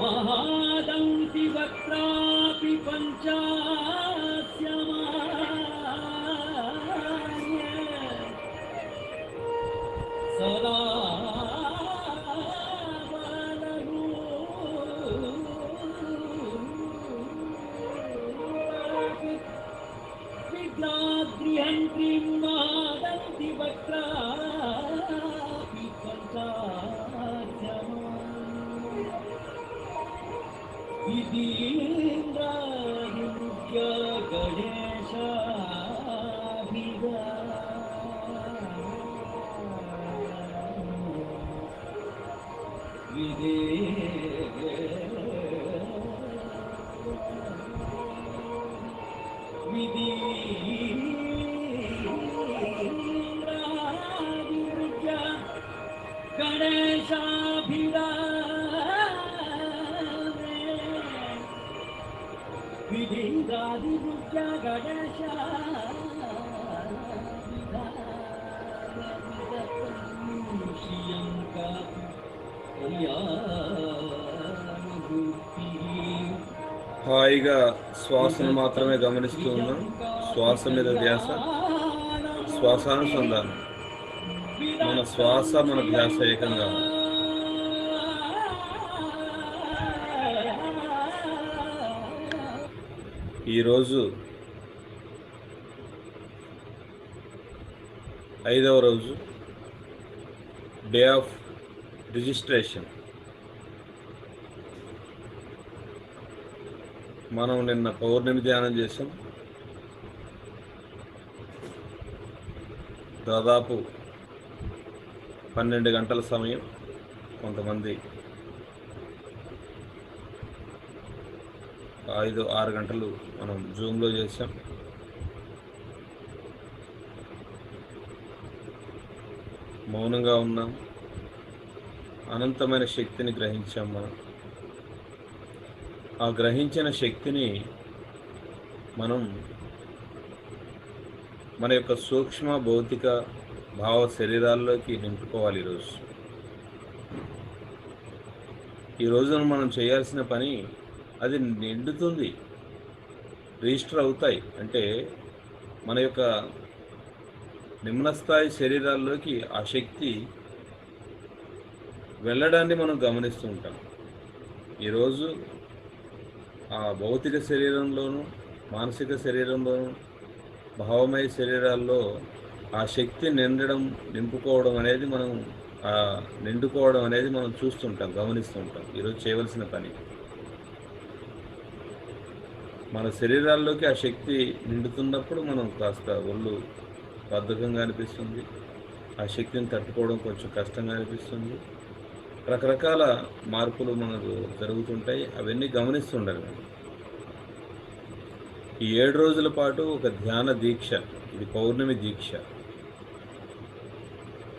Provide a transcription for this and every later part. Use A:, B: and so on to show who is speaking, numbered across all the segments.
A: महादंति वक्त्रापि पञ्चास्यमान्य सदा विद्याद्रिहन्त्रीं महादंति वक्त्रापि पञ्चास्यमान्य विधीन्द्रादिमुख्य गणेशाभिगा विधे विधीन्द्रादिमुख्य गणेशाभिगा विधिंद्रादिमुख्य गणेश
B: హాయిగా శ్వాసను మాత్రమే గమనిస్తూ ఉన్నాం. శ్వాస మీద ధ్యాస, శ్వాసానుసంధానం. మన శ్వాస మన ధ్యాస ఏకంగా ఈరోజు 5వ రోజు, డే ఆఫ్ రిజిస్ట్రేషన్. మనం నిన్న పౌర్ణమి ధ్యానం చేసాం. దాదాపు 12 గంటల సమయం. కొంతమంది 5-6 గంటలు మనం జూమ్లో చేసాం. మౌనంగా ఉన్నాం. అనంతమైన శక్తిని గ్రహించాం. మనం ఆ గ్రహించిన శక్తిని మన యొక్క సూక్ష్మ భౌతిక భావ శరీరాల్లోకి నింపుకోవాలి. ఈ రోజున మనం చేయాల్సిన పని, అది నిండుతుంది, రిజిస్టర్ అవుతాయి. అంటే మన యొక్క నిమ్నస్థాయి శరీరాల్లోకి ఆ శక్తి వెళ్ళడాన్ని మనం గమనిస్తూ ఉంటాం. ఈరోజు ఆ భౌతిక శరీరంలోనూ మానసిక శరీరంలోనూ భావమయ శరీరాల్లో ఆ శక్తి నింపుకోవడం అనేది నిండుకోవడం అనేది మనం చూస్తుంటాం, గమనిస్తుంటాం. ఈరోజు చేయవలసిన పని, మన శరీరాల్లోకి ఆ శక్తి నిండుతున్నప్పుడు మనం కాస్త ఒళ్ళు బద్ధకంగా అనిపిస్తుంది. ఆ శక్తిని తట్టుకోవడం కొంచెం కష్టంగా అనిపిస్తుంది. రకరకాల మార్పులు మనకు జరుగుతుంటాయి. అవన్నీ గమనిస్తుండాలి. ఈ 7 రోజుల పాటు ఒక ధ్యాన దీక్ష. ఇది పౌర్ణమి దీక్ష,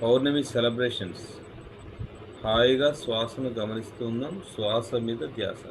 B: పౌర్ణమి సెలబ్రేషన్స్. హాయిగా శ్వాసను గమనిస్తున్నాం. శ్వాస మీద ధ్యాస.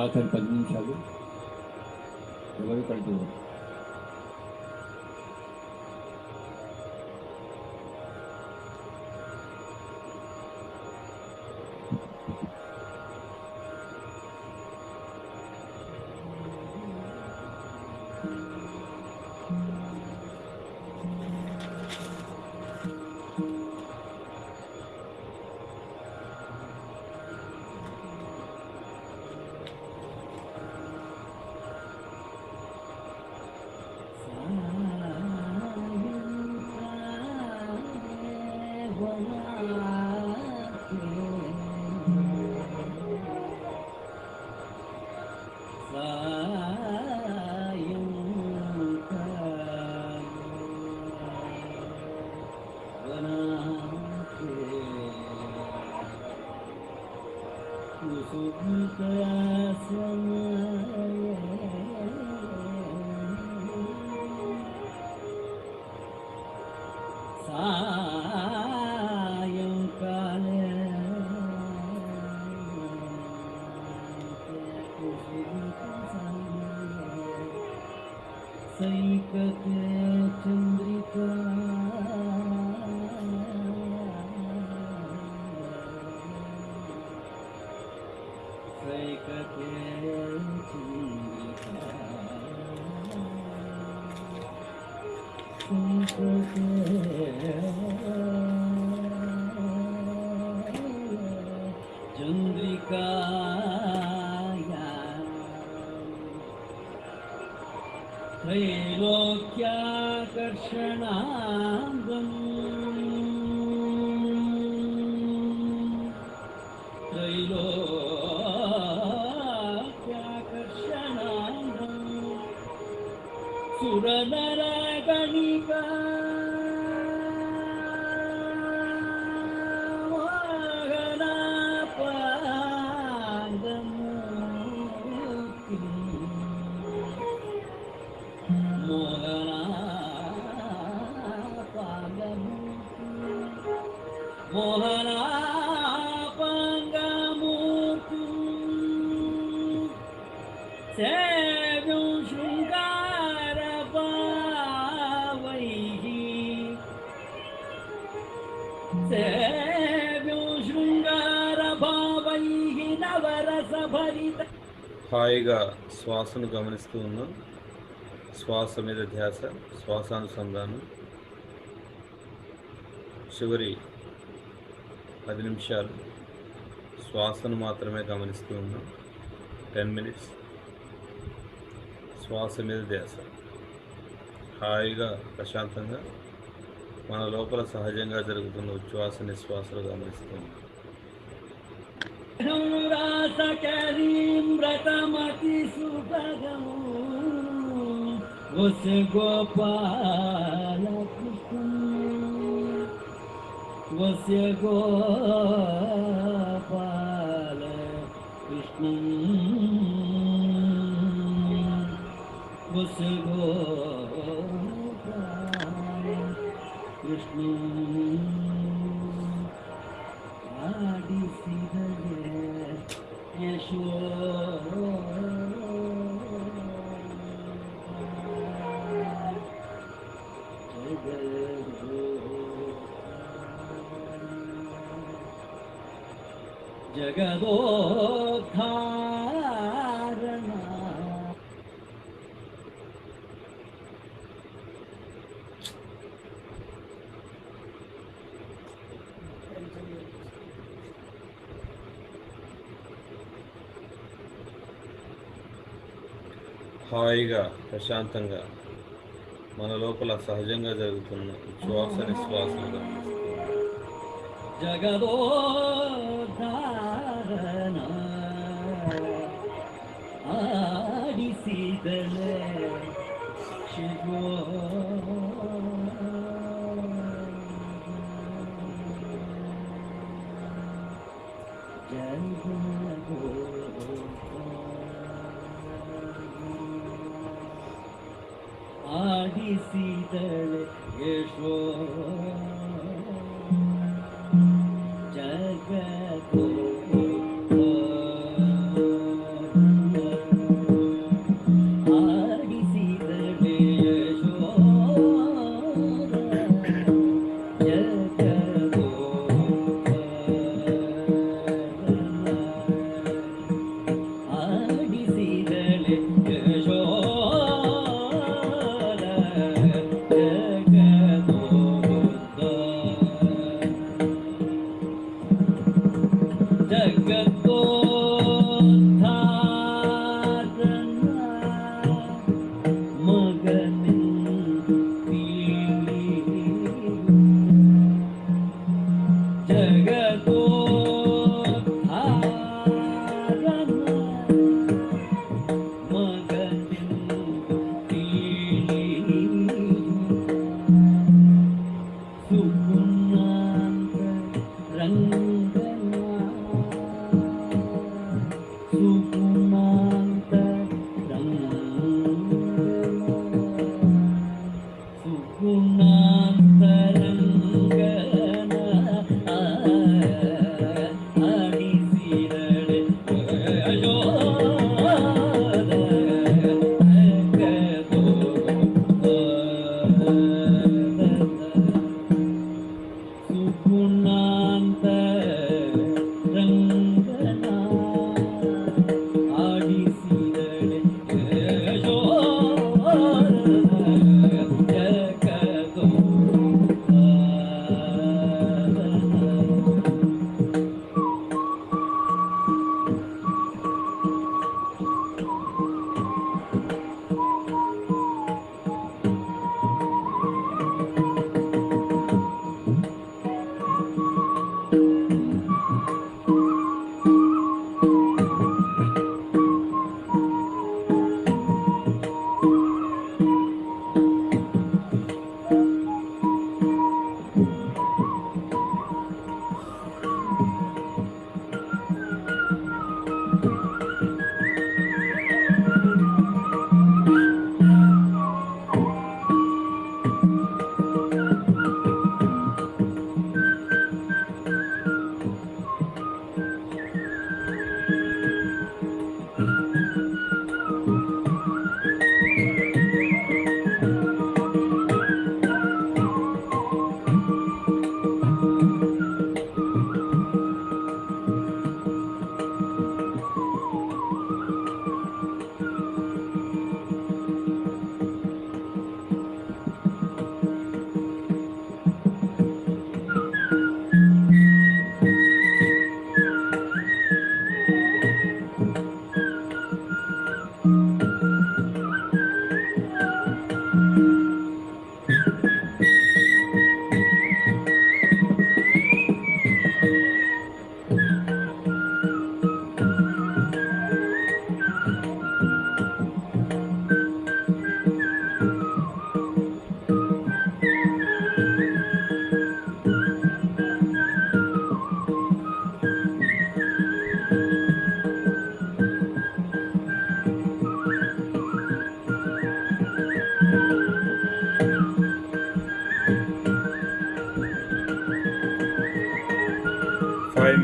A: ఆఖరి 10 నిమిషాలు ఎవరు కడుతున్నారు. सैकते चंद्रिका सैकते चंद्रिका चंद्रिका त्रैलोक्याकर्षणाङ्गम् त्रैलोक्याकर्षणाङ्गम् ಸುರನರ ಗಣಿಗ ಮೋಹನ ಪಾಂಗಮೂರ್ತಿ ಮೋಹನ ಪಾಂಗಮೂರ್ತಿ ಮೋಹನ ಪಾಂಗಮೂರ್ತಿ ಸೇವ್ಯಂ ಶೃಂಗಾರ ಭಾವೈಹಿ ಸೇವ್ಯಂ ಶೃಂಗಾರ ಭಾವೈಹಿ ನವರಸ ಭರಿತ.
B: హాయిగా శ్వాసను గమనిస్తూ ఉన్నాం. శ్వాస మీద ధ్యాస, శ్వాసానుసంధానం. చివరి 10 నిమిషాలు శ్వాసను మాత్రమే గమనిస్తూ ఉన్నాం. 10 minutes శ్వాస మీద ధ్యాస. హాయిగా ప్రశాంతంగా మన లోపల సహజంగా జరుగుతున్న ఉచ్ఛ్వాస నిశ్వాసలు గమనిస్తున్నాం.
A: వ్రతమతి సుభగం ఉస్ గోపాల కృష్ణ వస్య గోపాల కృష్ణ వస్య గోపాల ಕೃಷ್ಣ ಆಡಿಸಿದರೆ ಜಗದೋದ್ಧಾರಣ
B: హాయిగా ప్రశాంతంగా మన లోపల సహజంగా జరుగుతున్న ఉచ్ఛ్వాస నిశ్వాసలు గమనిస్తున్నాం.
A: ಜಗದೋದ್ಧಾರಣ ಆಡಿಸಿದಳೆ ಶಿವೋ ಆಡಿಸಿದಳೆ ಯಶೋ ಜಗದೋ ಆಡಿಸಿದಳೆ ಯಶೋ ಜಗದೋ ಆಡಿಸಿದಳೆ ಯಶೋ ಜಗದೋ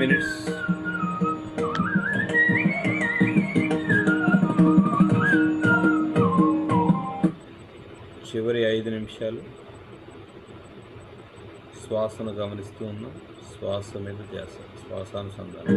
B: minutes. చివరి 5 నిమిషాలు శ్వాసను గమనిస్తూ ఉన్నాం. శ్వాస మీద ధ్యాస, శ్వాసానుసంధానం.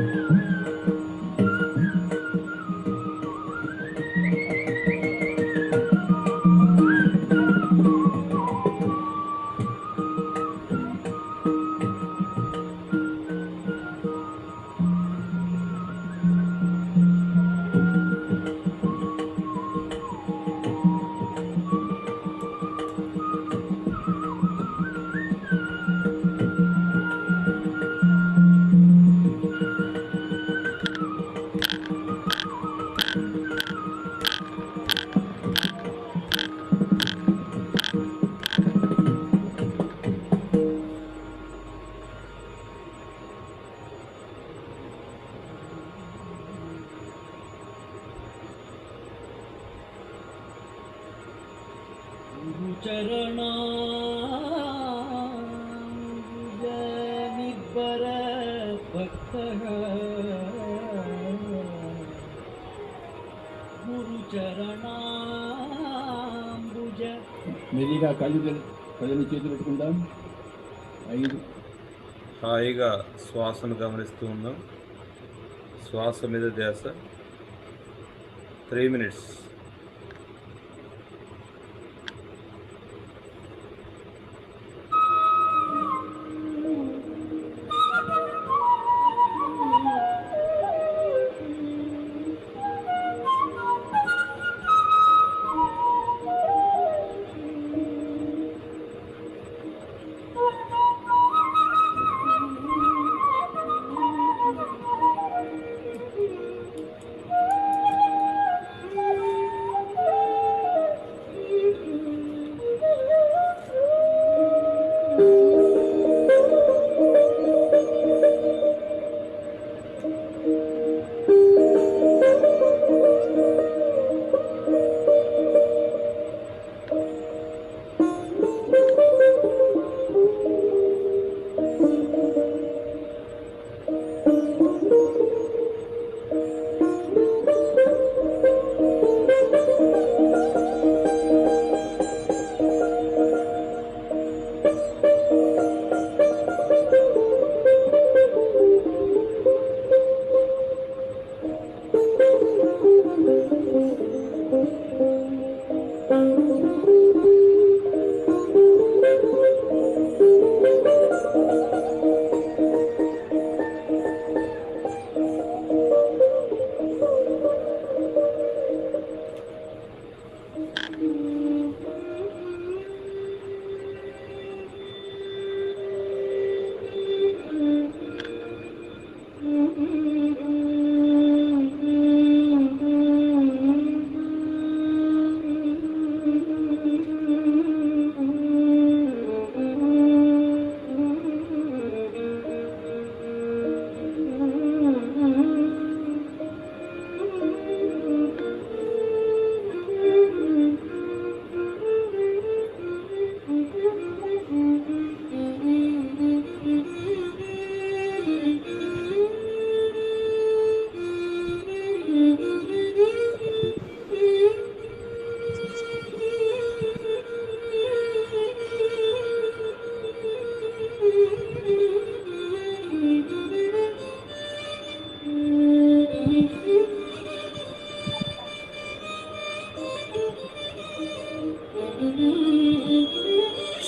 A: చరణాంబుజనిబ్బర భక్తః గురు చరణాంబుజ.
C: మెల్లిగా కళ్ళు చేతులు పెట్టుకుందాం. 5
B: హాయిగా శ్వాసను గమనిస్తూ ఉన్నాం. శ్వాస మీద ధ్యాస. 3 minutes.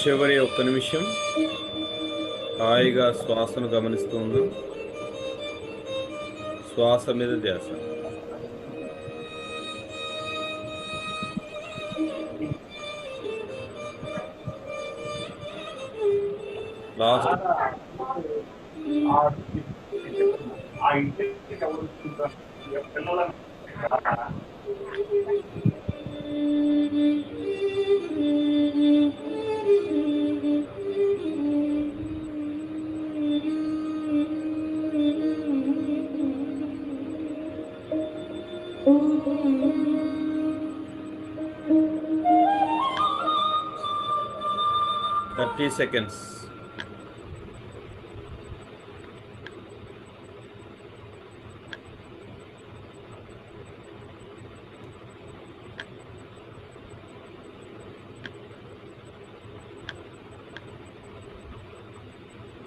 B: చివరి 1 నిమిషం హాయిగా శ్వాసను గమనిస్తూ ఉన్నాం. శ్వాస మీద ధ్యాస. Last seconds.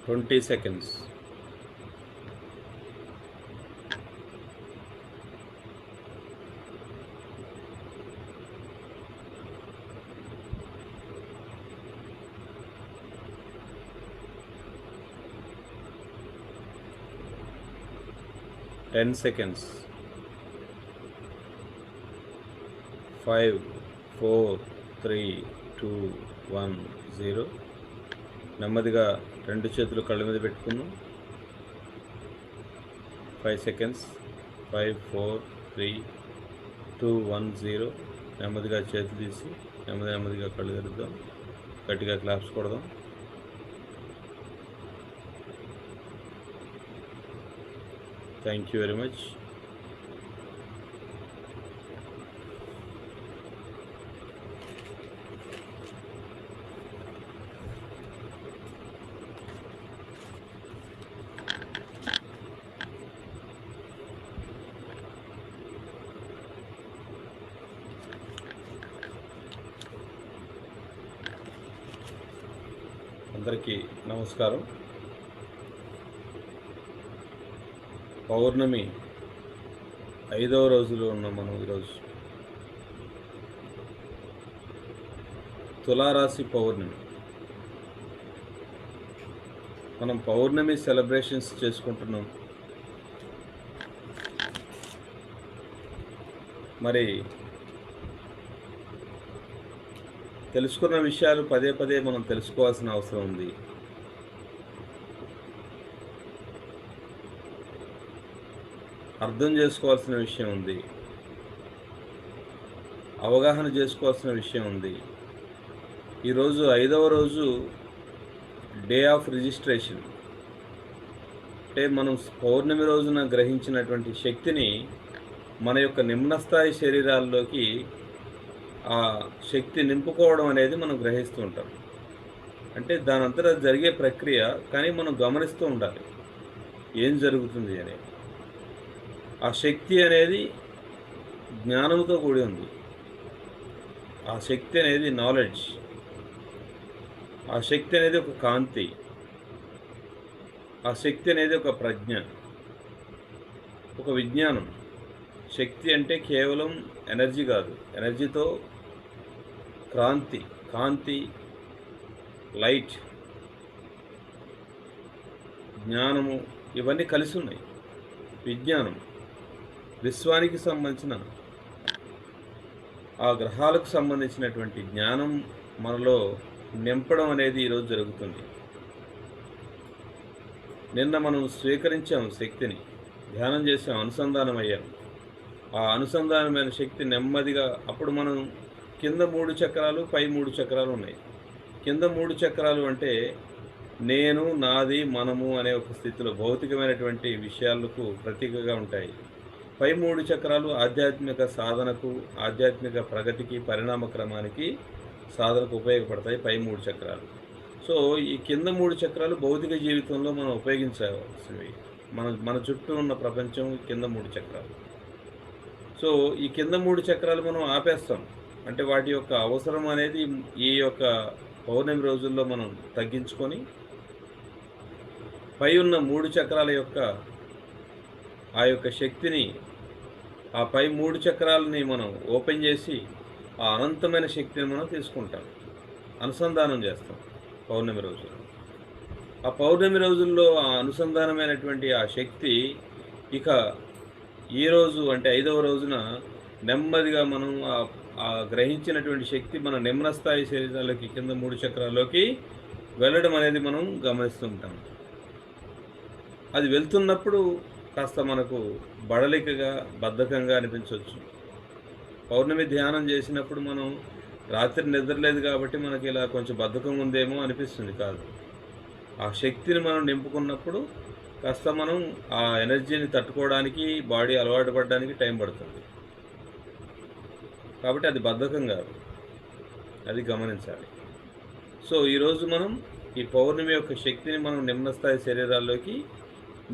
B: 20 seconds. Ten seconds. 5, 4, 3, 2, 1, 0. నెమ్మదిగా రెండు చేతులు కళ్ళ మీద పెట్టుకున్నాం. 5 seconds. 5, 4, 3, 2, 1, 0. నెమ్మదిగా చేతులు తీసి నెమ్మదిగా కళ్ళు తెరుద్దాం. గట్టిగా క్లాప్స్ కొడదాం. Thank you very much. అందరికీ నమస్కారం. పౌర్ణమి 5వ రోజులో ఉన్నాం మనం ఈరోజు. తులారాశి పౌర్ణమి. మనం పౌర్ణమి సెలబ్రేషన్స్ చేసుకుంటున్నాం. మరి తెలుసుకున్న విషయాలు పదే పదే మనం తెలుసుకోవాల్సిన అవసరం ఉంది. అర్థం చేసుకోవాల్సిన విషయం ఉంది. అవగాహన చేసుకోవాల్సిన విషయం ఉంది. ఈరోజు 5వ రోజు డే ఆఫ్ రిజిస్ట్రేషన్. అంటే మనం పౌర్ణమి రోజున గ్రహించినటువంటి శక్తిని మన యొక్క నిమ్నస్థాయి శరీరాల్లోకి ఆ శక్తి నింపుకోవడం అనేది మనం గ్రహిస్తూ ఉంటాం. అంటే దాని అంతటా జరిగే ప్రక్రియ, కానీ మనం గమనిస్తూ ఉండాలి ఏం జరుగుతుంది అనేది. ఆ శక్తి అనేది జ్ఞానంతో కూడి ఉంది. ఆ శక్తి అనేది నాలెడ్జ్. ఆ శక్తి అనేది ఒక కాంతి. ఆ శక్తి అనేది ఒక ప్రజ్ఞ, ఒక విజ్ఞానం. శక్తి అంటే కేవలం ఎనర్జీ కాదు. ఎనర్జీతో కాంతి, లైట్, జ్ఞానము ఇవన్నీ కలిసి ఉన్నాయి. విజ్ఞానం, విశ్వానికి సంబంధించిన ఆ గ్రహాలకు సంబంధించినటువంటి జ్ఞానం మనలో నింపడం అనేది ఈరోజు జరుగుతుంది. నిన్న మనం స్వీకరించాం శక్తిని, ధ్యానం చేసాం, అనుసంధానం అయ్యాం. ఆ అనుసంధానమైన శక్తి నెమ్మదిగా, అప్పుడు మనం కింద 3 చక్రాలు, పై 3 చక్రాలు ఉన్నాయి. కింద 3 చక్రాలు అంటే నేను, నాది, మనము అనే ఒక స్థితిలో భౌతికమైనటువంటి విషయాలకు ప్రతీకగా ఉంటాయి. పై 3 చక్రాలు ఆధ్యాత్మిక సాధనకు, ఆధ్యాత్మిక ప్రగతికి, పరిణామ క్రమానికి సాధనకు ఉపయోగపడతాయి. పై 3 చక్రాలు. సో ఈ కింద 3 చక్రాలు భౌతిక జీవితంలో మనం ఉపయోగించవలసినవి. మన చుట్టూ ఉన్న ప్రపంచం కింద 3 చక్రాలు. సో ఈ కింద 3 చక్రాలు మనం ఆపేస్తాం. అంటే వాటి యొక్క అవసరం అనేది ఈ యొక్క పౌర్ణమి రోజుల్లో మనం తగ్గించుకొని పై ఉన్న 3 చక్రాల యొక్క ఆ యొక్క శక్తిని, ఆ పై 3 చక్రాలని మనం ఓపెన్ చేసి ఆ అనంతమైన శక్తిని మనం తీసుకుంటాం, అనుసంధానం చేస్తాం పౌర్ణమి రోజుల్లో. ఆ పౌర్ణమి రోజుల్లో ఆ అనుసంధానమైనటువంటి ఆ శక్తి ఇక ఈరోజు అంటే 5వ రోజున నెమ్మదిగా మనం ఆ గ్రహించినటువంటి శక్తి మన నిమ్నస్థాయి శరీరాలకి, కింద 3 చక్రాల్లోకి వెళ్ళడం అనేది మనం గమనిస్తుంటాం. అది వెళ్తున్నప్పుడు కాస్త మనకు బడలికగా, బద్ధకంగా అనిపించవచ్చు. పౌర్ణమి ధ్యానం చేసినప్పుడు మనం రాత్రి నిద్రలేదు కాబట్టి మనకి ఇలా కొంచెం బద్ధకం ఉందేమో అనిపిస్తుంది. కాదు, ఆ శక్తిని మనం నింపుకున్నప్పుడు కాస్త మనం ఆ ఎనర్జీని తట్టుకోవడానికి, బాడీ అలవాటు పడడానికి టైం పడుతుంది. కాబట్టి అది బద్ధకం కాదు, అది గమనించాలి. సో ఈరోజు మనం ఈ పౌర్ణమి యొక్క శక్తిని మనం నిమ్నస్థాయి శరీరాల్లోకి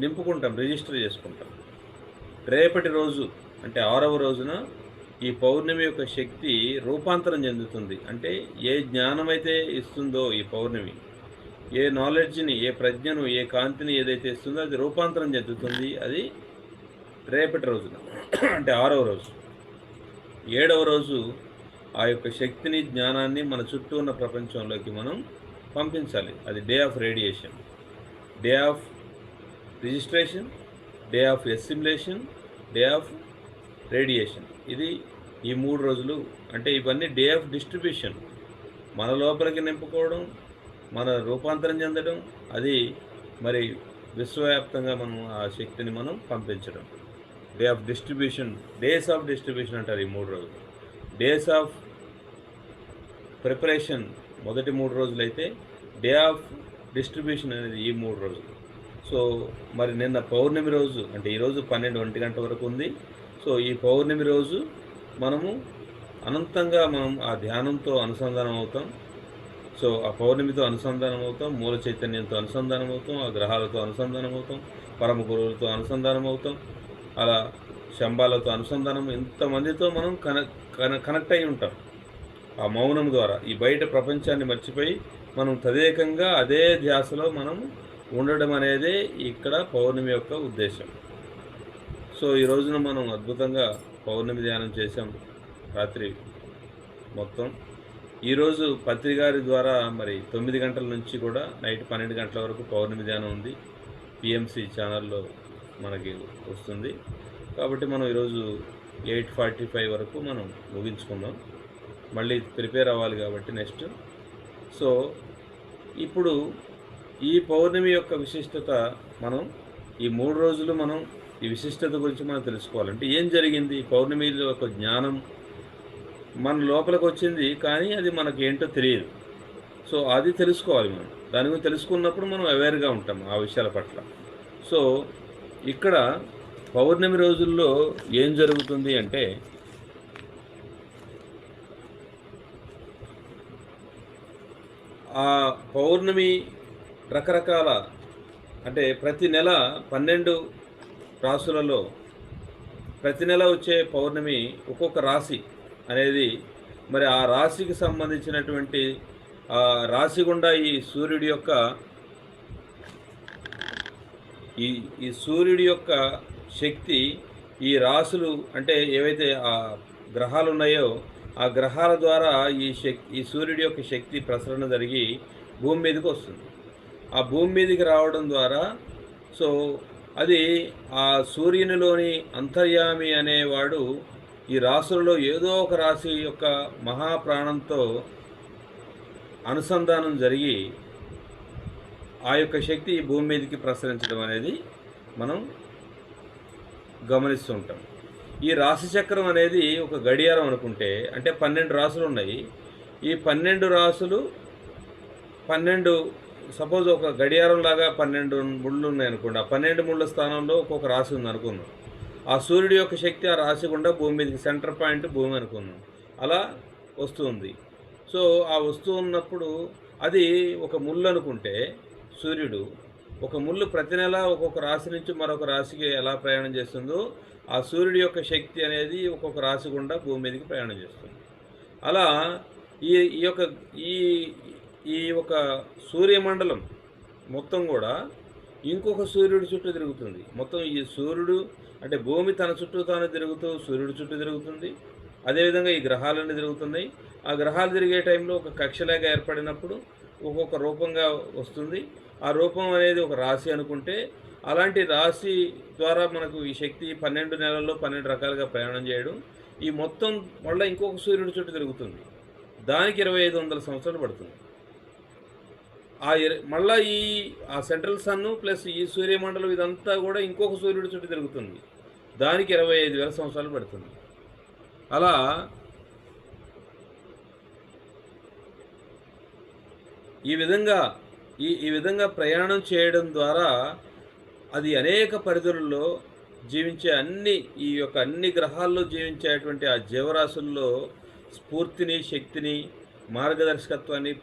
B: నింపుకుంటాం, రిజిస్టర్ చేసుకుంటాం. రేపటి రోజు అంటే 6వ రోజున ఈ పౌర్ణమి యొక్క శక్తి రూపాంతరం చెందుతుంది. అంటే ఏ జ్ఞానం అయితే ఇస్తుందో ఈ పౌర్ణమి, ఏ నాలెడ్జ్ని, ఏ ప్రజ్ఞను, ఏ కాంతిని ఏదైతే ఇస్తుందో అది రూపాంతరం చెందుతుంది. అది రేపటి రోజున అంటే 6వ రోజు. 7వ రోజు ఆ యొక్క శక్తిని, జ్ఞానాన్ని మన చుట్టూ ఉన్న ప్రపంచంలోకి మనం పంపించాలి. అది day of radiation, day of registration, day of assimilation, day of radiation. ఇది ఈ 3 రోజులు. అంటే ఇవన్నీ డే ఆఫ్ డిస్ట్రిబ్యూషన్, మన లోపలికి నింపుకోవడం, మన రూపాంతరం చెందడం, అది మరి విశ్వవ్యాప్తంగా మనం ఆ శక్తిని మనం పంపించడం. Day of distribution, days of distribution అంటారు ఈ 3 రోజులు. డేస్ ఆఫ్ ప్రిపరేషన్ మొదటి 3 రోజులైతే డే ఆఫ్ డిస్ట్రిబ్యూషన్ అనేది ఈ 3 రోజులు. సో మరి నిన్న పౌర్ణమి రోజు, అంటే ఈరోజు 12 గంటల వరకు ఉంది. సో ఈ పౌర్ణమి రోజు మనము అనంతంగా మనం ఆ ధ్యానంతో అనుసంధానం అవుతాం. సో ఆ పౌర్ణమితో అనుసంధానం అవుతాం, మూల చైతన్యంతో అనుసంధానం అవుతాం, ఆ గ్రహాలతో అనుసంధానం అవుతాం, పరమ గురువులతో అనుసంధానం అవుతాం, అలా శంబాలతో అనుసంధానం, ఇంతమందితో మనం కనెక్ట్ అయి ఉంటాం ఆ మౌనం ద్వారా. ఈ బయట ప్రపంచాన్ని మర్చిపోయి మనం తదేకంగా అదే ధ్యాసలో మనం ఉండడం అనేదే ఇక్కడ పౌర్ణమి యొక్క ఉద్దేశం. సో ఈ రోజున మనం అద్భుతంగా పౌర్ణమి ధ్యానం చేసాం రాత్రి మొత్తం. ఈరోజు పత్రి గారి ద్వారా మరి 9 గంటల నుంచి కూడా నైట్ 12 గంటల వరకు పౌర్ణమి ధ్యానం ఉంది. పిఎంసి ఛానల్లో మనకి వస్తుంది. కాబట్టి మనం ఈరోజు 8:45 వరకు మనం ముగించుకుందాం. మళ్ళీ ప్రిపేర్ అవ్వాలి కాబట్టి నెక్స్ట్. సో ఇప్పుడు ఈ పౌర్ణమి యొక్క విశిష్టత మనం ఈ 3 రోజులు మనం ఈ విశిష్టత గురించి మనం తెలుసుకోవాలంటే ఏం జరిగింది. పౌర్ణమి యొక్క జ్ఞానం మన లోపలికి వచ్చింది, కానీ అది మనకి ఏంటో తెలియదు. సో అది తెలుసుకోవాలి మనం. దాని గురించి తెలుసుకున్నప్పుడు మనం అవేర్గా ఉంటాం ఆ విషయాల పట్ల. సో ఇక్కడ పౌర్ణమి రోజుల్లో ఏం జరుగుతుంది అంటే, ఆ పౌర్ణమి రకరకాల, అంటే ప్రతి నెల 12 రాసులలో ప్రతి నెల వచ్చే పౌర్ణమి ఒక్కొక్క రాశి అనేది మరి ఆ రాశికి సంబంధించినటువంటి ఆ రాశి గుండా ఈ సూర్యుడి యొక్క ఈ సూర్యుడి యొక్క శక్తి ఈ రాశులు, అంటే ఏవైతే ఆ గ్రహాలు ఉన్నాయో ఆ గ్రహాల ద్వారా ఈ సూర్యుడి యొక్క శక్తి ప్రసరణ జరిగి భూమి మీదకి వస్తుంది. ఆ భూమి మీదకి రావడం ద్వారా సో అది ఆ సూర్యునిలోని అంతర్యామి అనేవాడు ఈ రాశులలో ఏదో ఒక రాశి యొక్క మహాప్రాణంతో అనుసంధానం జరిగి ఆ యొక్క శక్తి భూమి మీదకి ప్రసరించడం అనేది మనం గమనిస్తూ ఉంటాం. ఈ రాశి చక్రం అనేది ఒక గడియారం అనుకుంటే, అంటే 12 రాసులు ఉన్నాయి. ఈ 12 రాసులు 12 సపోజ్ ఒక గడియారం లాగా 12 ముళ్ళు ఉన్నాయి అనుకోండి. ఆ 12 ముళ్ళ స్థానంలో ఒక్కొక్క రాశి ఉంది అనుకుందాం. ఆ సూర్యుడి యొక్క శక్తి ఆ రాశి గుండా భూమి మీదకి, సెంటర్ పాయింట్ భూమి అనుకుందాం, అలా వస్తుంది. సో ఆ వస్తూ ఉన్నప్పుడు అది ఒక ముళ్ళు అనుకుంటే, సూర్యుడు ఒక ముళ్ళు ప్రతి నెల ఒక్కొక్క రాశి నుంచి మరొక రాశికి ఎలా ప్రయాణం చేస్తుందో ఆ సూర్యుడి యొక్క శక్తి అనేది ఒక్కొక్క రాశి గుండా భూమి మీదకి ప్రయాణం చేస్తుంది. అలా ఈ యొక్క సూర్యమండలం మొత్తం కూడా ఇంకొక సూర్యుడి చుట్టూ తిరుగుతుంది. మొత్తం ఈ సూర్యుడు అంటే భూమి తన చుట్టూ తాను తిరుగుతూ సూర్యుడి చుట్టూ తిరుగుతుంది. అదేవిధంగా ఈ గ్రహాలన్నీ తిరుగుతున్నాయి. ఆ గ్రహాలు తిరిగే టైంలో ఒక కక్షలాగా ఏర్పడినప్పుడు ఒక్కొక్క రూపంగా వస్తుంది. ఆ రూపం అనేది ఒక రాశి అనుకుంటే, అలాంటి రాశి ద్వారా మనకు ఈ శక్తి 12 నెలల్లో 12 రకాలుగా ప్రయాణం చేయడం, ఈ మొత్తం మళ్ళీ ఇంకొక సూర్యుడి చుట్టూ తిరుగుతుంది. దానికి 2500 సంవత్సరాలు పడుతుంది. మళ్ళీ ఆ సెంట్రల్ సన్ను ప్లస్ ఈ సూర్యమండలం ఇదంతా కూడా ఇంకొక సూర్యుడి చుట్టూ తిరుగుతుంది. దానికి 25,000 సంవత్సరాలు పడుతుంది. అలా ఈ విధంగా ప్రయాణం చేయడం ద్వారా అది అనేక పరిధులలో జీవించే అన్ని గ్రహాల్లో జీవించేటువంటి ఆ జీవరాశుల్లో స్ఫూర్తిని, శక్తిని, మార్గదర్శకత్వాన్ని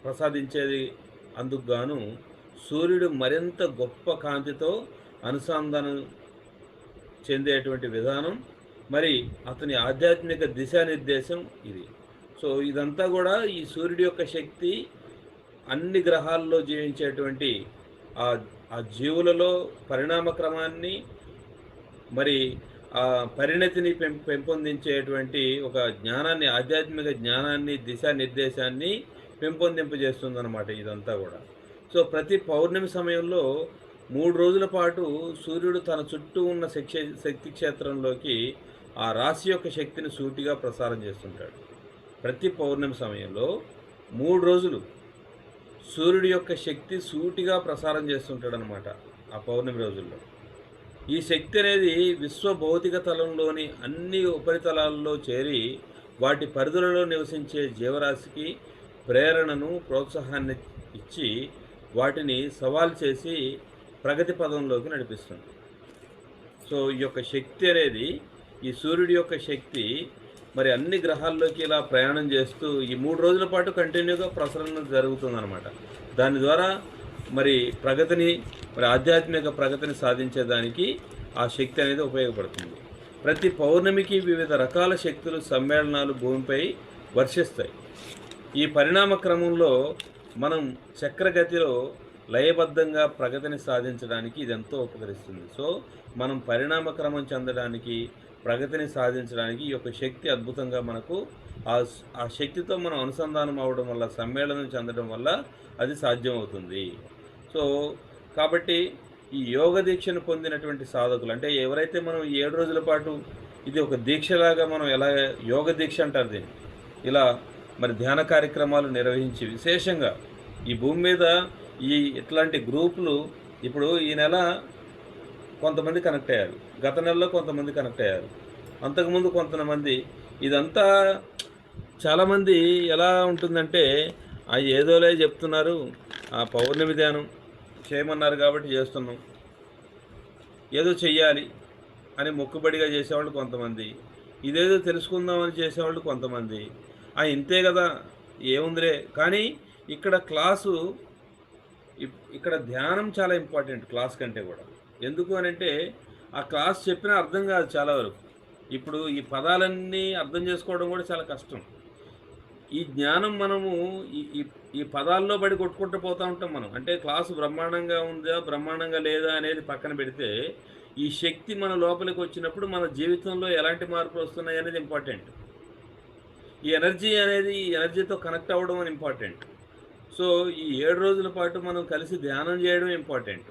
B: ప్రసాదించేది. అందుకు గాను సూర్యుడు మరింత గొప్ప కాంతితో అనుసంధానం చెందేటువంటి విధానం, మరి అతని ఆధ్యాత్మిక దిశానిర్దేశం ఇది. సో ఇదంతా కూడా ఈ సూర్యుడి యొక్క శక్తి అన్ని గ్రహాల్లో జీవించేటువంటి ఆ ఆ జీవులలో పరిణామ క్రమాన్ని మరి ఆ పరిణతిని పెంపొందించేటువంటి ఒక జ్ఞానాన్ని, ఆధ్యాత్మిక జ్ఞానాన్ని, దిశానిర్దేశాన్ని పెంపొందింపజేస్తుందన్నమాట ఇదంతా కూడా. సో ప్రతి పౌర్ణమి సమయంలో 3 రోజుల పాటు సూర్యుడు తన చుట్టూ ఉన్న శక్తి క్షేత్రంలోకి ఆ రాశి యొక్క శక్తిని సూటిగా ప్రసారం చేస్తుంటాడు. ప్రతి పౌర్ణమి సమయంలో 3 రోజులు సూర్యుడి యొక్క శక్తి సూటిగా ప్రసారం చేస్తుంటాడనమాట ఆ పౌర్ణమి రోజుల్లో. ఈ శక్తి అనేది విశ్వ భౌతిక తలంలోని అన్ని ఉపరితలాల్లో చేరి వాటి పరిధులలో నివసించే జీవరాశికి ప్రేరణను, ప్రోత్సాహాన్ని ఇచ్చి వాటిని సవాల్ చేసి ప్రగతి పదంలోకి నడిపిస్తుంది. సో ఈ యొక్క శక్తి అనేది, ఈ సూర్యుడి యొక్క శక్తి మరి అన్ని గ్రహాల్లోకి ఇలా ప్రయాణం చేస్తూ ఈ 3 రోజుల పాటు కంటిన్యూగా ప్రసరణ జరుగుతుందన్నమాట. దాని ద్వారా మరి ప్రగతిని, మరి ఆధ్యాత్మిక ప్రగతిని సాధించేదానికి ఆ శక్తి అనేది ఉపయోగపడుతుంది. ప్రతి పౌర్ణమికి వివిధ రకాల శక్తులు సమ్మేళనాలు భూమిపై వర్షిస్తాయి. ఈ పరిణామ క్రమంలో మనం చక్రగతిలో లయబద్ధంగా ప్రగతిని సాధించడానికి ఇది ఎంతో ఉపకరిస్తుంది. సో మనం పరిణామ క్రమం చెందడానికి, ప్రగతిని సాధించడానికి ఈ యొక్క శక్తి అద్భుతంగా మనకు ఆ శక్తితో మనం అనుసంధానం అవ్వడం వల్ల, సమ్మేళనం చెందడం వల్ల అది సాధ్యమవుతుంది. సో కాబట్టి ఈ యోగ దీక్షను పొందినటువంటి సాధకులు, అంటే ఎవరైతే మనం 7 రోజుల పాటు ఇది ఒక దీక్షలాగా మనం ఎలా యోగ దీక్ష అంటారు దీన్ని, ఇలా మరి ధ్యాన కార్యక్రమాలు నిర్వహించి విశేషంగా ఈ భూమి మీద ఈ ఇట్లాంటి గ్రూపులు ఇప్పుడు ఈ నెల కొంతమంది కనెక్ట్ అయ్యారు, గత నెలలో కొంతమంది కనెక్ట్ అయ్యారు, అంతకుముందు కొంతమంది. ఇదంతా చాలామంది ఎలా ఉంటుందంటే ఏదోలే చెప్తున్నారు, ఆ పౌర్ణమి ధ్యానం చేయమన్నారు కాబట్టి చేస్తున్నాం, ఏదో చెయ్యాలి అని మొక్కుబడిగా చేసేవాళ్ళు కొంతమంది, ఇదేదో తెలుసుకుందామని చేసేవాళ్ళు కొంతమంది, ఇంతే కదా ఏముందిలే. కానీ ఇక్కడ క్లాసు, ఇక్కడ ధ్యానం చాలా ఇంపార్టెంట్ క్లాస్ కంటే కూడా. ఎందుకు అనంటే ఆ క్లాస్ చెప్పినా అర్థం కాదు చాలా వరకు. ఇప్పుడు ఈ పదాలన్నీ అర్థం చేసుకోవడం కూడా చాలా కష్టం. ఈ జ్ఞానం మనము ఈ పదాల్లో పడి కొట్టుకుంటూ పోతూ ఉంటాం మనం. అంటే క్లాసు బ్రహ్మాండంగా ఉందా, బ్రహ్మాండంగా లేదా అనేది పక్కన పెడితే, ఈ శక్తి మన లోపలికి వచ్చినప్పుడు మన జీవితంలో ఎలాంటి మార్పులు వస్తున్నాయి అనేది ఇంపార్టెంట్. ఈ ఎనర్జీతో కనెక్ట్ అవ్వడం అని ఇంపార్టెంట్. సో ఈ 7 రోజుల పాటు మనం కలిసి ధ్యానం చేయడం ఇంపార్టెంట్.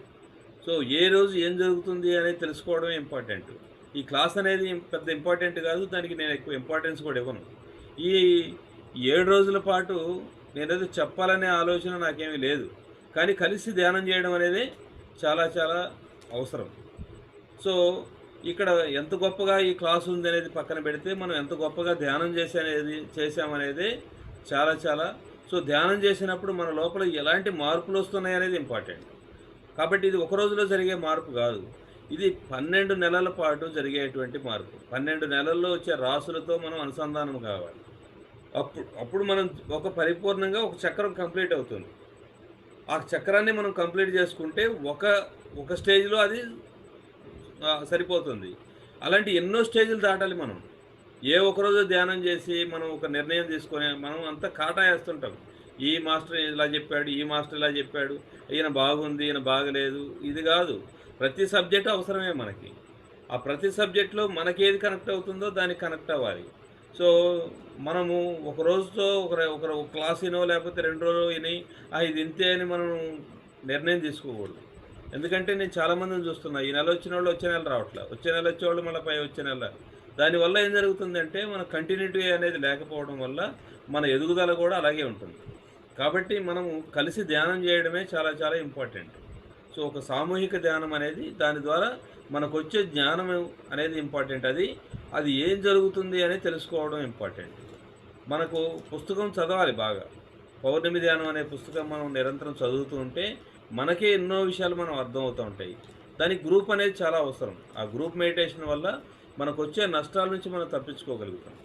B: సో ఏ రోజు ఏం జరుగుతుంది అనేది తెలుసుకోవడం ఇంపార్టెంట్. ఈ క్లాస్ అనేది పెద్ద ఇంపార్టెంట్ కాదు, దానికి నేను ఎక్కువ ఇంపార్టెన్స్ కూడా ఇవ్వను. ఈ 7 రోజుల పాటు నేనేదో చెప్పాలనే ఆలోచన నాకేమీ లేదు, కానీ కలిసి ధ్యానం చేయడం అనేది చాలా చాలా అవసరం. సో ఇక్కడ ఎంత గొప్పగా ఈ క్లాస్ ఉంది అనేది పక్కన పెడితే, మనం ఎంత గొప్పగా ధ్యానం చేసామనేది చాలా చాలా. సో ధ్యానం చేసినప్పుడు మన లోపల ఎలాంటి మార్పులు వస్తున్నాయి అనేది ఇంపార్టెంట్. కాబట్టి ఇది ఒక రోజులో జరిగే మార్పు కాదు, ఇది 12 నెలల పాటు జరిగేటువంటి మార్పు. 12 నెలల్లో వచ్చే రాసులతో మనం అనుసంధానం కావాలి. అప్పుడు మనం పరిపూర్ణంగా ఒక చక్రం కంప్లీట్ అవుతుంది. ఆ చక్రాన్ని మనం కంప్లీట్ చేసుకుంటే ఒక స్టేజ్లో అది సరిపోతుంది. అలాంటి ఎన్నో స్టేజ్లు దాటాలి మనం. ఒకరోజు ధ్యానం చేసి మనం ఒక నిర్ణయం తీసుకొని మనం అంతా కాటా వేస్తుంటాం. ఈ మాస్టర్ ఇలా చెప్పాడు, ఈ మాస్టర్ ఇలా చెప్పాడు, ఈయన బాగుంది, ఈయన బాగలేదు, ఇది కాదు. ప్రతి సబ్జెక్టు అవసరమే మనకి. ఆ ప్రతి సబ్జెక్ట్లో మనకి ఏది కనెక్ట్ అవుతుందో దానికి కనెక్ట్ అవ్వాలి. సో మనము ఒక రోజుతో ఒక క్లాస్ వినో లేకపోతే 2 రోజులు విని ఇది ఇంతే అని మనం నిర్ణయం తీసుకోకూడదు. ఎందుకంటే నేను చాలామందిని చూస్తున్నా, ఈ నెల వచ్చిన వాళ్ళు వచ్చే నెల రావట్లేదు, వచ్చే నెల వచ్చేవాళ్ళు మళ్ళీ వచ్చే నెల. దానివల్ల ఏం జరుగుతుందంటే మన కంటిన్యూటీ అనేది లేకపోవడం వల్ల మన ఎదుగుదల కూడా అలాగే ఉంటుంది. కాబట్టి మనము కలిసి ధ్యానం చేయడమే చాలా చాలా ఇంపార్టెంట్. సో ఒక సామూహిక ధ్యానం అనేది, దాని ద్వారా మనకు వచ్చే జ్ఞానం అనేది ఇంపార్టెంట్. అది ఏం జరుగుతుంది అనేది తెలుసుకోవడం ఇంపార్టెంట్. మనకు పుస్తకం చదవాలి బాగా. పౌర్ణమి ధ్యానం అనే పుస్తకం మనం నిరంతరం చదువుతూ ఉంటే మనకే ఎన్నో విషయాలు మనం అర్థమవుతూ ఉంటాయి. దానికి గ్రూప్ అనేది చాలా అవసరం. ఆ గ్రూప్ మెడిటేషన్ వల్ల మనకు వచ్చే నష్టాల నుంచి మనం తప్పించుకోగలుగుతాం.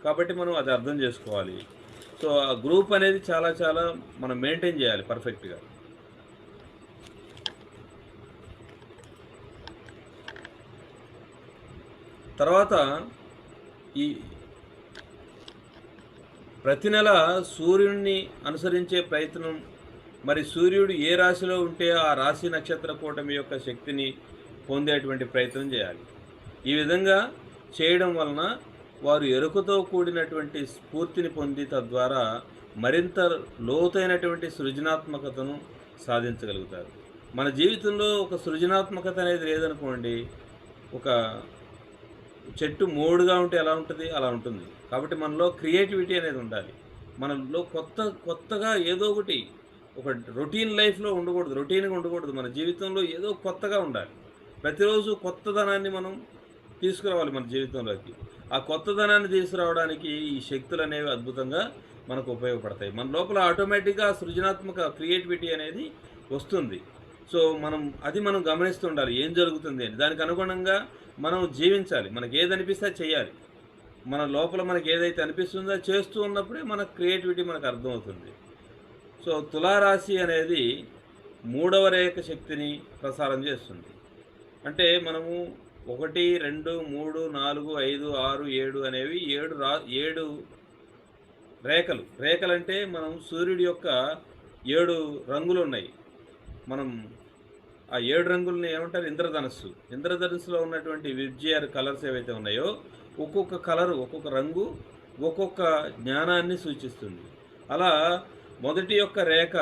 B: కాబట్టి మనం అది అర్థం చేసుకోవాలి. సో ఆ గ్రూప్ అనేది చాలా చాలా మనం మెయింటైన్ చేయాలి పర్ఫెక్ట్గా. తర్వాత ఈ ప్రతి నెల సూర్యుడిని అనుసరించే ప్రయత్నం మరి సూర్యుడు ఏ రాశిలో ఉంటే ఆ రాశి నక్షత్ర కూటమి యొక్క శక్తిని పొందేటువంటి ప్రయత్నం చేయాలి. ఈ విధంగా చేయడం వలన వారు ఎరుకతో కూడినటువంటి స్ఫూర్తిని పొంది తద్వారా మరింత లోతైనటువంటి సృజనాత్మకతను సాధించగలుగుతారు. మన జీవితంలో ఒక సృజనాత్మకత అనేది లేదనుకోండి, ఒక చెట్టు మోడుగా ఉంటే ఎలా ఉంటుంది అలా ఉంటుంది. కాబట్టి మనలో క్రియేటివిటీ అనేది ఉండాలి. మనలో కొత్తగా ఏదో ఒకటి, ఒక రొటీన్ లైఫ్లో ఉండకూడదు, రొటీన్గా ఉండకూడదు. మన జీవితంలో ఏదో కొత్తగా ఉండాలి. ప్రతిరోజు కొత్తదనాన్ని మనం తీసుకురావాలి మన జీవితంలోకి. ఆ కొత్తదనాన్ని తీసుకురావడానికి ఈ శక్తులు అనేవి అద్భుతంగా మనకు ఉపయోగపడతాయి. మన లోపల ఆటోమేటిక్గా సృజనాత్మక క్రియేటివిటీ అనేది వస్తుంది. సో మనం గమనిస్తూ ఉండాలి ఏం జరుగుతుంది అని. దానికి అనుగుణంగా మనం జీవించాలి. మనకి ఏది అనిపిస్తే అది చేయాలి. మన లోపల మనకి ఏదైతే అనిపిస్తుందో చేస్తూ ఉన్నప్పుడే మన క్రియేటివిటీ మనకు అర్థమవుతుంది. సో తులారాశి అనేది 3వ రేఖ శక్తిని ప్రసారం చేస్తుంది. అంటే మనము 1, 2, 3, 4, 5, 6, 7 అనేవి 7 రేఖలంటే మనం సూర్యుడి యొక్క 7 రంగులు ఉన్నాయి. మనం ఆ 7 రంగులని ఏమంటారు? ఇంద్రధనస్సు. ఇంద్రధనస్సులో ఉన్నటువంటి విబ్జిఆర్ కలర్స్ ఏవైతే ఉన్నాయో, ఒక్కొక్క కలరు, ఒక్కొక్క రంగు ఒక్కొక్క జ్ఞానాన్ని సూచిస్తుంది. అలా మొదటి యొక్క రేఖ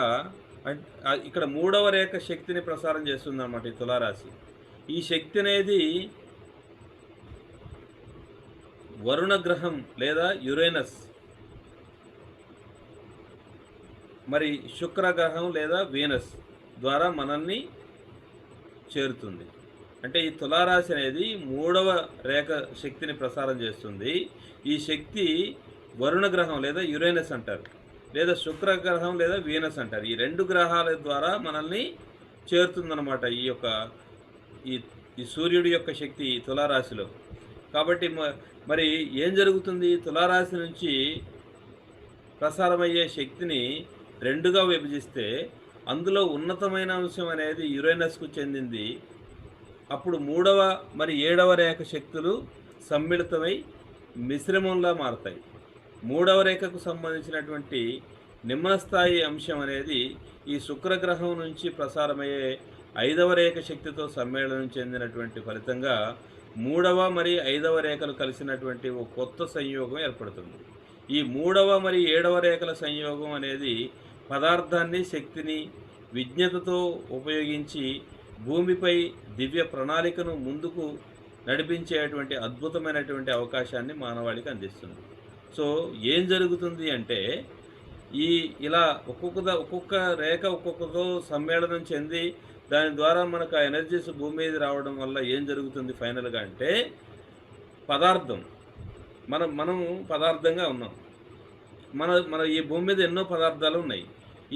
B: ఇక్కడ 3వ రేఖ శక్తిని ప్రసారం చేస్తుంది అన్నమాట ఈ తులారాశి. ఈ శక్తి అనేది వరుణ గ్రహం లేదా యురేనస్, మరి శుక్రగ్రహం లేదా వీనస్ ద్వారా మనల్ని చేరుతుంది. అంటే ఈ తులారాశి అనేది 3వ రేఖ శక్తిని ప్రసారం చేస్తుంది. ఈ శక్తి వరుణ గ్రహం లేదా యురేనస్ అంటారు, లేదా శుక్రగ్రహం లేదా వీనస్ అంటారు. ఈ 2 గ్రహాల ద్వారా మనల్ని చేరుతుందన్నమాట ఈ సూర్యుడి యొక్క శక్తి తులారాశిలో. కాబట్టి మరి ఏం జరుగుతుంది? తులారాశి నుంచి ప్రసారమయ్యే శక్తిని 2గా విభజిస్తే అందులో ఉన్నతమైన అంశం అనేది యురేనస్కు చెందింది. అప్పుడు 3వ మరి 7వ రేఖ శక్తులు సమ్మిళితమై మిశ్రమంలా మారతాయి. 3వ రేఖకు సంబంధించినటువంటి నిమ్న స్థాయి అంశం అనేది ఈ శుక్రగ్రహం నుంచి ప్రసారమయ్యే 5వ రేఖ శక్తితో సమ్మేళనం చెందినటువంటి ఫలితంగా 3వ మరి 5వ రేఖలు కలిసినటువంటి ఒక కొత్త సంయోగం ఏర్పడుతుంది. ఈ 3వ మరి 7వ రేఖల సంయోగం అనేది పదార్థాన్ని, శక్తిని విజ్ఞతతో ఉపయోగించి భూమిపై దివ్య ప్రణాళికను ముందుకు నడిపించేటువంటి అద్భుతమైనటువంటి అవకాశాన్ని మానవాళికి అందిస్తుంది. సో ఏం జరుగుతుంది అంటే ఇలా ఒక్కొక్క రేఖ ఒక్కొక్కతో సమ్మేళనం చెంది దాని ద్వారా మనకు ఆ ఎనర్జీస్ భూమి మీద రావడం వల్ల ఏం జరుగుతుంది ఫైనల్గా అంటే పదార్థం, మనం పదార్థంగా ఉన్నాం. మన ఈ భూమి మీద ఎన్నో పదార్థాలు ఉన్నాయి.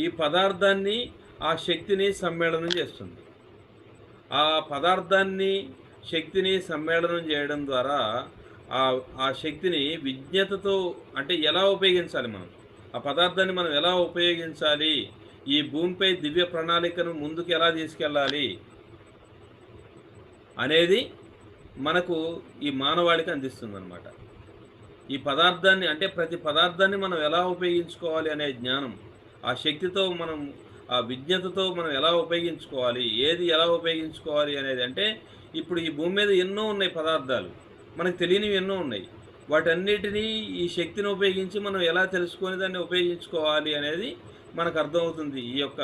B: ఈ పదార్థాన్ని, ఆ శక్తిని సమ్మేళనం చేస్తుంది. ఆ పదార్థాన్ని, శక్తిని సమ్మేళనం చేయడం ద్వారా ఆ శక్తిని విజ్ఞతతో, అంటే ఎలా ఉపయోగించాలి, ఆ పదార్థాన్ని మనం ఎలా ఉపయోగించాలి, ఈ భూమిపై దివ్య ప్రణాళికను ముందుకు ఎలా తీసుకెళ్ళాలి అనేది మనకు ఈ మానవాళికి అందిస్తుంది అన్నమాట. ఈ పదార్థాన్ని, అంటే ప్రతి పదార్థాన్ని మనం ఎలా ఉపయోగించుకోవాలి అనే జ్ఞానం, ఆ శక్తితో ఆ విజ్ఞతతో మనం ఎలా ఉపయోగించుకోవాలి, ఏది ఎలా ఉపయోగించుకోవాలి అనేది. అంటే ఇప్పుడు ఈ భూమి మీద ఎన్నో ఉన్నాయి పదార్థాలు, మనకు తెలియనివి ఎన్నో ఉన్నాయి. వాటన్నిటినీ ఈ శక్తిని ఉపయోగించి మనం ఎలా తెలుసుకొని దాన్ని ఉపయోగించుకోవాలి అనేది మనకు అర్థమవుతుంది ఈ యొక్క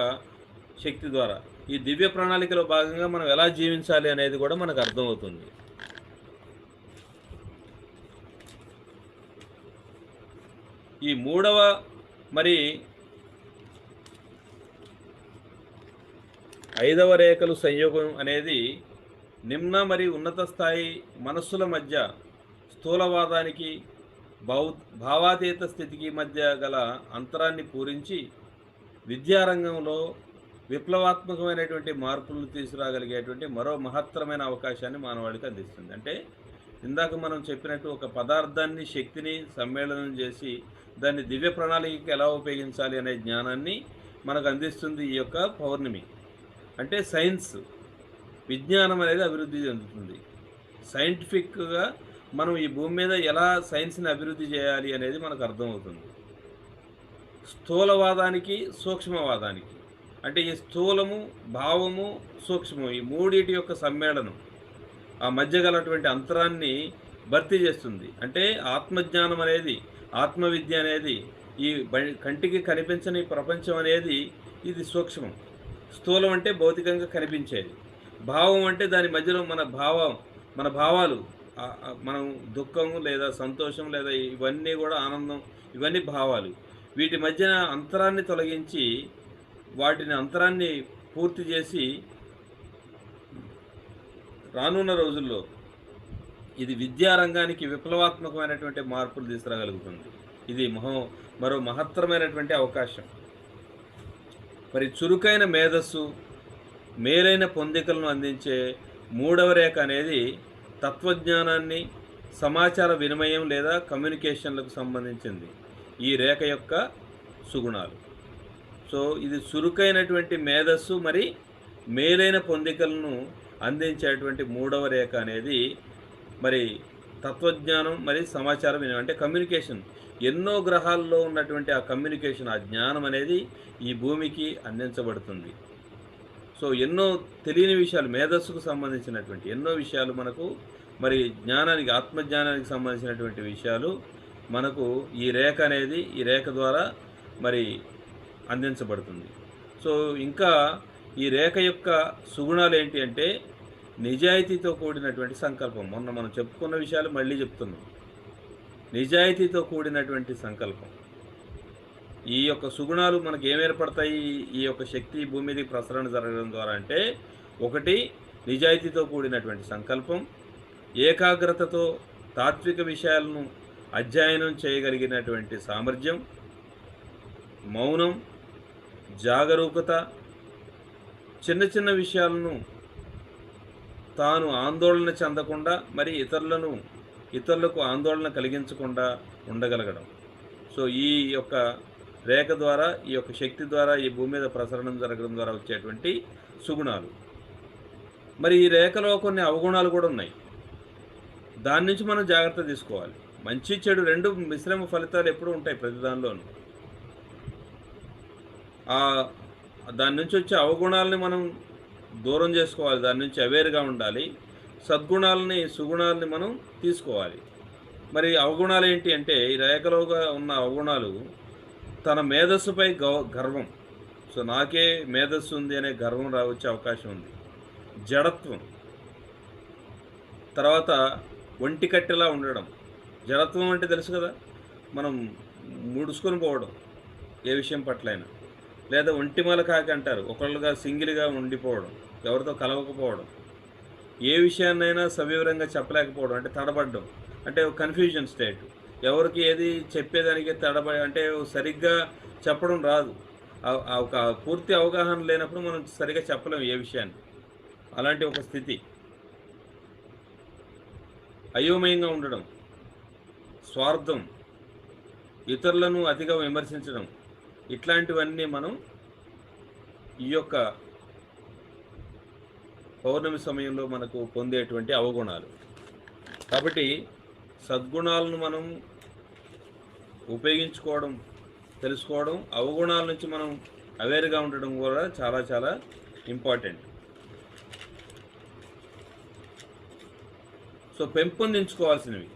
B: శక్తి ద్వారా. ఈ దివ్య ప్రణాళికలో భాగంగా మనం ఎలా జీవించాలి అనేది కూడా మనకు అర్థమవుతుంది. ఈ 3వ మరి 5వ రేఖలు సంయోగం అనేది నిమ్న మరియు ఉన్నత స్థాయి మనస్సుల మధ్య స్థూలవాదానికి భావాతీత స్థితికి మధ్య గల అంతరాన్ని పూరించి విద్యారంగంలో విప్లవాత్మకమైనటువంటి మార్పులు తీసుకురాగలిగేటువంటి మరో మహత్తరమైన అవకాశాన్ని మానవాళికి అందిస్తుంది. అంటే ఇందాక మనం చెప్పినట్టు ఒక పదార్థాన్ని, శక్తిని సమ్మేళనం చేసి దాన్ని దివ్య ప్రణాళికకి ఎలా ఉపయోగించాలి అనే జ్ఞానాన్ని మనకు అందిస్తుంది ఈ యొక్క పౌర్ణమి. అంటే సైన్స్, విజ్ఞానం అనేది అభివృద్ధి చెందుతుంది. సైంటిఫిక్గా మనం ఈ భూమి మీద ఎలా సైన్స్ని అభివృద్ధి చేయాలి అనేది మనకు అర్థమవుతుంది. స్థూలవాదానికి, సూక్ష్మవాదానికి, అంటే ఈ స్థూలము, భావము, సూక్ష్మము ఈ మూడిటి యొక్క సమ్మేళనం ఆ మధ్య గలటువంటి అంతరాన్ని భర్తీ చేస్తుంది. అంటే ఆత్మజ్ఞానం అనేది, ఆత్మవిద్య అనేది, ఈ కంటికి కనిపించని ప్రపంచం అనేది ఇది సూక్ష్మం. స్థూలం అంటే భౌతికంగా కనిపించేది. భావం అంటే దాని మధ్యలో మన భావాలు, మనం దుఃఖం లేదా సంతోషం లేదా ఇవన్నీ కూడా ఆనందం, ఇవన్నీ భావాలు. వీటి మధ్యన అంతరాన్ని తొలగించి వాటిని అంతరాన్ని పూర్తి చేసి రానున్న రోజుల్లో ఇది విద్యారంగానికి విప్లవాత్మకమైనటువంటి మార్పులు తీసుకురాగలుగుతుంది. ఇది మరో మహత్తరమైనటువంటి అవకాశం. మరి చురుకైన మేధస్సు, మేలైన పొందికలను అందించే మూడవ రేఖ అనేది తత్వజ్ఞానాన్ని, సమాచార వినిమయం లేదా కమ్యూనికేషన్లకు సంబంధించింది. ఈ రేఖ యొక్క సుగుణాలు. సో ఇది చురుకైనటువంటి మేధస్సు మరి మేలైన పొందికలను అందించేటువంటి మూడవ రేఖ అనేది మరి తత్వజ్ఞానం మరి సమాచార వినిమయం అంటే కమ్యూనికేషన్. ఎన్నో గ్రహాల్లో ఉన్నటువంటి ఆ కమ్యూనికేషన్, ఆ జ్ఞానం అనేది ఈ భూమికి అందించబడుతుంది. సో ఎన్నో తెలియని విషయాలు, మేధస్సుకు సంబంధించినటువంటి ఎన్నో విషయాలు మనకు మరి జ్ఞానానికి, ఆత్మజ్ఞానానికి సంబంధించినటువంటి విషయాలు మనకు ఈ రేఖ ద్వారా మరి అందించబడుతుంది. సో ఇంకా ఈ రేఖ యొక్క సుగుణాలు ఏంటి అంటే నిజాయితీతో కూడినటువంటి సంకల్పం. మొన్న మనం చెప్పుకున్న విషయాలు మళ్ళీ చెప్తున్నాం. నిజాయితీతో కూడినటువంటి సంకల్పం. ఈ యొక్క సుగుణాలు మనకు ఏం ఏర్పడతాయి ఈ యొక్క శక్తి భూమి మీదకి ప్రసరణ జరగడం ద్వారా అంటే, ఒకటి నిజాయితీతో కూడినటువంటి సంకల్పం, ఏకాగ్రతతో తాత్విక విషయాలను అధ్యయనం చేయగలిగినటువంటి సామర్థ్యం, మౌనం, జాగరూకత, చిన్న చిన్న విషయాలను తాను ఆందోళన చెందకుండా మరి ఇతరులకు ఆందోళన కలిగించకుండా ఉండగలగడం. సో ఈ యొక్క రేఖ ద్వారా, ఈ యొక్క శక్తి ద్వారా ఈ భూమి మీద ప్రసరణం జరగడం ద్వారా వచ్చేటువంటి సుగుణాలు. మరి ఈ రేఖలో కొన్ని అవగుణాలు కూడా ఉన్నాయి. దాని నుంచి మనం జాగ్రత్త తీసుకోవాలి. మంచి చెడు రెండు మిశ్రమ ఫలితాలు ఎప్పుడూ ఉంటాయి ప్రతి దానిలోనూ. దాని నుంచి వచ్చే అవగుణాలని మనం దూరం చేసుకోవాలి, దాని నుంచి అవేర్గా ఉండాలి. సద్గుణాలని, సుగుణాలని మనం తీసుకోవాలి. మరి అవగుణాలు ఏంటి అంటే, ఈ రేఖలోగా ఉన్న అవగుణాలు తన మేధస్సుపై గర్వం. సో నాకే మేధస్సు ఉంది అనే గర్వం వచ్చే అవకాశం ఉంది. జడత్వం, తర్వాత ఒంటి కట్టెలా ఉండడం. జడత్వం అంటే తెలుసు కదా, మనం ముడుచుకొని పోవడం ఏ విషయం పట్లైనా. లేదా ఒంటిమల కాకి అంటారు, ఒకళ్ళుగా సింగిల్గా ఉండిపోవడం, ఎవరితో కలవకపోవడం, ఏ విషయాన్నైనా సవివరంగా చెప్పలేకపోవడం అంటే తడబడ్డం, అంటే కన్ఫ్యూజన్ స్టేట్. ఎవరికి ఏది చెప్పేదానికి అంటే సరిగ్గా చెప్పడం రాదు. ఒక పూర్తి అవగాహన లేనప్పుడు మనం సరిగ్గా చెప్పలేము ఏ విషయాన్ని. అలాంటి ఒక స్థితి. అయోమయంగా ఉండడం, స్వార్థం, ఇతరులను అతిగా విమర్శించడం, ఇట్లాంటివన్నీ మనం ఈ యొక్క పౌర్ణమి సమయంలో మనకు పొందేటువంటి అవగుణాలు. కాబట్టి సద్గుణాలను మనం ఉపయోగించుకోవడం, తెలుసుకోవడం, అవగుణాల నుంచి మనం అవేర్గా ఉండడం కూడా చాలా చాలా ఇంపార్టెంట్. సో పెంపొందించుకోవాల్సినవి,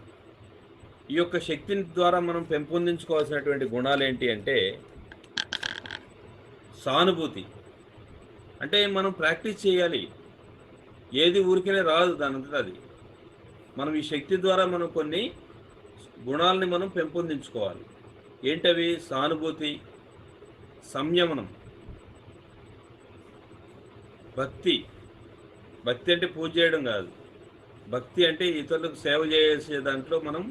B: ఈ యొక్క శక్తిని ద్వారా మనం పెంపొందించుకోవాల్సినటువంటి గుణాలు ఏంటి అంటే, సానుభూతి. అంటే మనం ప్రాక్టీస్ చేయాలి. ఏది ఊరికనే రాదు, దానంతటా అది. మనం ఈ శక్తి ద్వారా మనం కొన్ని గుణాలని మనం పెంపొందించుకోవాలి. ఏంటవి? సానుభూతి, సంయమనం, భక్తి. భక్తి అంటే పూజ చేయడం కాదు. భక్తి అంటే ఇతరులకు సేవ చేసే దాంట్లో మనం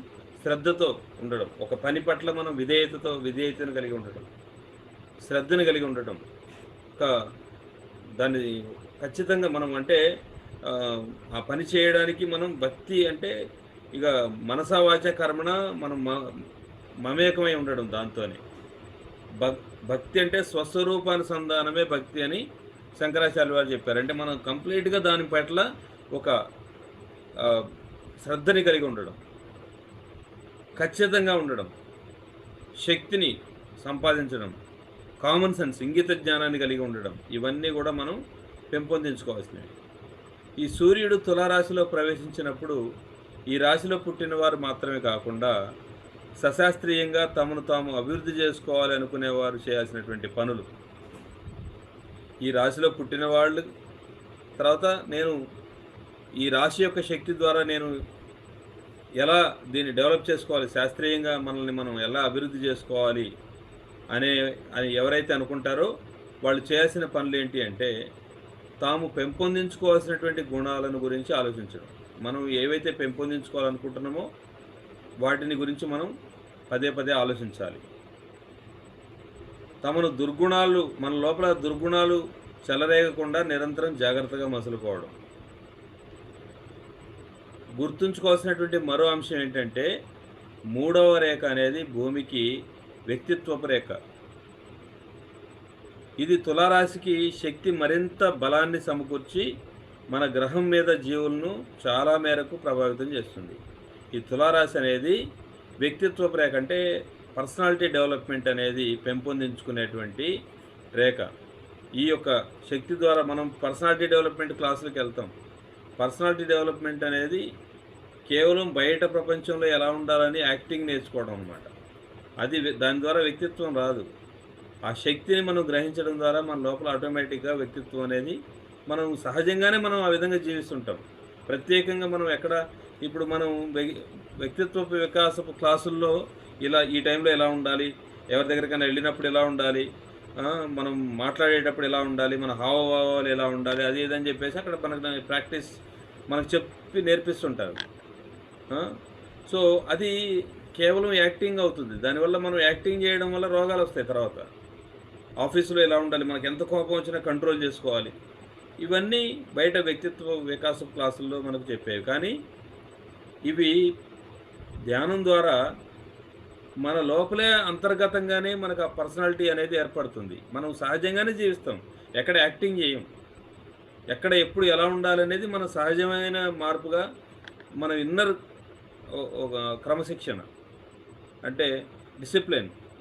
B: శ్రద్ధతో ఉండడం, ఒక పని పట్ల మనం విధేయతను కలిగి ఉండడం, శ్రద్ధను కలిగి ఉండటం. దాన్ని ఖచ్చితంగా మనం అంటే ఆ పని చేయడానికి మనం భక్తి అంటే ఇక మనసా వాచ కర్మణ మనం మమేకమై ఉండడం దాంతోనే. భక్తి అంటే స్వస్వరూపానుసంధానమే భక్తి అని శంకరాచార్య వారు చెప్పారు. అంటే మనం కంప్లీట్గా దాని పట్ల ఒక శ్రద్ధని కలిగి ఉండడం, ఖచ్చితంగా ఉండడం, శక్తిని సంపాదించడం, కామన్ సెన్స్, ఇంగిత జ్ఞానాన్ని కలిగి ఉండడం, ఇవన్నీ కూడా మనం పెంపొందించుకోవాల్సినవి. ఈ సూర్యుడు తులారాశిలో ప్రవేశించినప్పుడు ఈ రాశిలో పుట్టిన వారు మాత్రమే కాకుండా సశాస్త్రీయంగా తమను తాము అభివృద్ధి చేసుకోవాలి అనుకునేవారు చేయాల్సినటువంటి పనులు, ఈ రాశిలో పుట్టిన వాళ్ళు తర్వాత నేను ఈ రాశి యొక్క శక్తి ద్వారా నేను ఎలా దీన్ని డెవలప్ చేసుకోవాలి, శాస్త్రీయంగా మనల్ని మనం ఎలా అభివృద్ధి చేసుకోవాలి అని ఎవరైతే అనుకుంటారో వాళ్ళు చేయాల్సిన పనులు ఏంటి అంటే తాము పెంపొందించుకోవాల్సినటువంటి గుణాలను గురించి ఆలోచించడం. మనం ఏవైతే పెంపొందించుకోవాలనుకుంటున్నామో వాటిని గురించి మనం పదే పదే ఆలోచించాలి. మన లోపల దుర్గుణాలు చెలరేగకుండా నిరంతరం జాగ్రత్తగా మసులుకోవడం. గుర్తుంచుకోవాల్సినటువంటి మరో అంశం ఏంటంటే 3వ రేఖ అనేది భూమికి వ్యక్తిత్వపు రేఖ. ఇది తులారాశికి శక్తి మరింత బలాన్ని సమకూర్చి మన గ్రహం మీద జీవులను చాలా మేరకు ప్రభావితం చేస్తుంది. ఈ తులారాశి అనేది వ్యక్తిత్వపు రేఖ, అంటే పర్సనాలిటీ డెవలప్మెంట్ అనేది పెంపొందించుకునేటువంటి రేఖ. ఈ యొక్క శక్తి ద్వారా మనం పర్సనాలిటీ డెవలప్మెంట్ క్లాసులకు వెళ్తాం. పర్సనాలిటీ డెవలప్మెంట్ అనేది కేవలం బయట ప్రపంచంలో ఎలా ఉండాలని యాక్టింగ్ నేర్చుకోవడం అన్నమాట. దాని ద్వారా వ్యక్తిత్వం రాదు. ఆ శక్తిని మనం గ్రహించడం ద్వారా మన లోపల ఆటోమేటిక్గా వ్యక్తిత్వం అనేది మనం సహజంగానే మనం ఆ విధంగా జీవిస్తుంటాం. ప్రత్యేకంగా మనం ఇప్పుడు మనం వ్యక్తిత్వ వికాసపు క్లాసుల్లో ఈ టైంలో ఎలా ఉండాలి, ఎవరి దగ్గరికైనా వెళ్ళినప్పుడు ఎలా ఉండాలి, మనం మాట్లాడేటప్పుడు ఎలా ఉండాలి, మన హావభావాలు ఎలా ఉండాలి, అది ఇదని చెప్పేసి అక్కడ మనకు ప్రాక్టీస్ మనకు చెప్పి నేర్పిస్తుంటారు. సో అది కేవలం యాక్టింగ్ అవుతుంది. దానివల్ల మనం యాక్టింగ్ చేయడం వల్ల రోగాలు వస్తాయి. తర్వాత ఆఫీసులో ఎలా ఉండాలి, మనకు ఎంత కోపం వచ్చినా కంట్రోల్ చేసుకోవాలి, ఇవన్నీ బయట వ్యక్తిత్వ వికాస క్లాసుల్లో మనకు చెప్పేవి. కానీ ఇవి ధ్యానం ద్వారా మన లోపలే అంతర్గతంగానే మనకు ఆ పర్సనాలిటీ అనేది ఏర్పడుతుంది. మనం సహజంగానే జీవిస్తాం, ఎక్కడ యాక్టింగ్ చేయం. ఎక్కడ ఎప్పుడు ఎలా ఉండాలనేది మన సహజమైన మార్పుగా మన ఇన్నర్ క్రమశిక్షణ, అంటే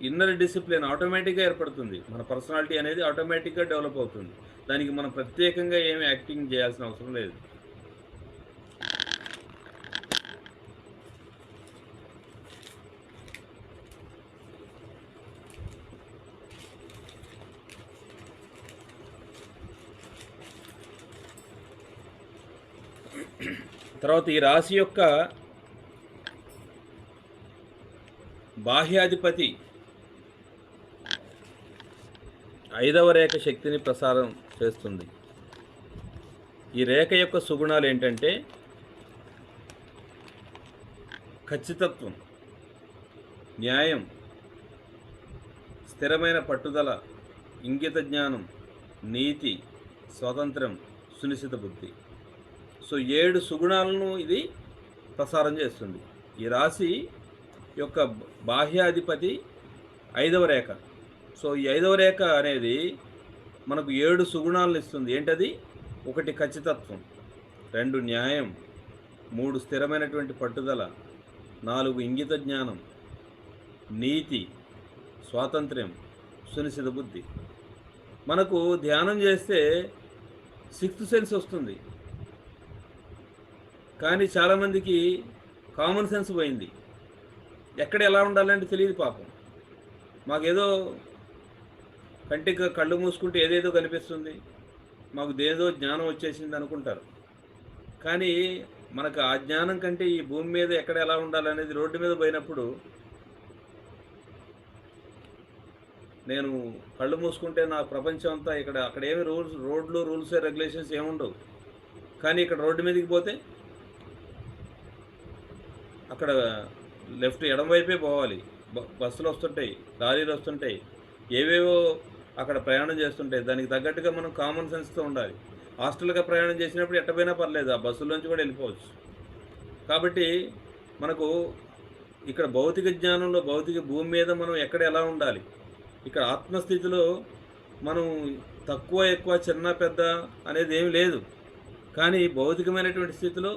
B: ఇన్నర్ డిసిప్లిన్ ఆటోమేటిక్గా ఏర్పడుతుంది. మన పర్సనాలిటీ అనేది ఆటోమేటిక్గా డెవలప్ అవుతుంది. దానికి మనం ప్రత్యేకంగా ఏమి యాక్టింగ్ చేయాల్సిన అవసరం లేదు. తర్వాత ఈ రాశి యొక్క బాహ్యాధిపతి 5వ రేఖ శక్తిని ప్రసారం చేస్తుంది. ఈ రేఖ యొక్క సుగుణాలు ఏంటంటే ఖచ్చితత్వం, న్యాయం, స్థిరమైన పట్టుదల, ఇంగిత జ్ఞానం, నీతి, స్వాతంత్రం, సునిశ్చిత బుద్ధి. సో 7 సుగుణాలను ఇది ప్రసారం చేస్తుంది. ఈ రాశి యొక్క బాహ్యాధిపతి 5వ రేఖ. సో ఈ 5వ రేఖ అనేది మనకు 7 సుగుణాలను ఇస్తుంది. ఏంటది? 1 ఖచ్చితత్వం, 2 న్యాయం, 3 స్థిరమైనటువంటి పట్టుదల, 4 ఇంగిత జ్ఞానం, నీతి, స్వాతంత్ర్యం, సునిశ్చిత బుద్ధి. మనకు ధ్యానం చేస్తే 6th సెన్స్ వస్తుంది, కానీ చాలామందికి కామన్ సెన్స్ పోయింది. ఎక్కడ ఎలా ఉండాలంటే తెలియదు పాపం. మాకేదో కంటికి కళ్ళు మూసుకుంటే ఏదేదో కనిపిస్తుంది, మాకు దేదో జ్ఞానం వచ్చేసింది అనుకుంటారు. కానీ మనకు ఆ జ్ఞానం కంటే ఈ భూమి మీద ఎక్కడ ఎలా ఉండాలనేది రోడ్డు మీద పోయినప్పుడు, నేను కళ్ళు మూసుకుంటే నా ప్రపంచం అంతా అక్కడ ఏమి రోడ్లు రూల్స్ రెగ్యులేషన్స్ ఏముండవు. కానీ ఇక్కడ రోడ్డు మీదకి పోతే అక్కడ లెఫ్ట్ ఎడమవైపే పోవాలి, బస్సులు వస్తుంటాయి, లారీలు వస్తుంటాయి, ఏవేవో అక్కడ ప్రయాణం చేస్తుంటాయి. దానికి తగ్గట్టుగా మనం కామన్ సెన్స్తో ఉండాలి. హాస్టల్గా ప్రయాణం చేసినప్పుడు ఎట్టపోయినా పర్లేదు, ఆ బస్సుల్లోంచి కూడా వెళ్ళిపోవచ్చు. కాబట్టి మనకు ఇక్కడ భౌతిక జ్ఞానంలో భూమి మీద మనం ఎక్కడ ఎలా ఉండాలి, ఇక్కడ ఆత్మస్థితిలో మనం తక్కువ ఎక్కువ చిన్న పెద్ద అనేది ఏమి లేదు. కానీ భౌతికమైనటువంటి స్థితిలో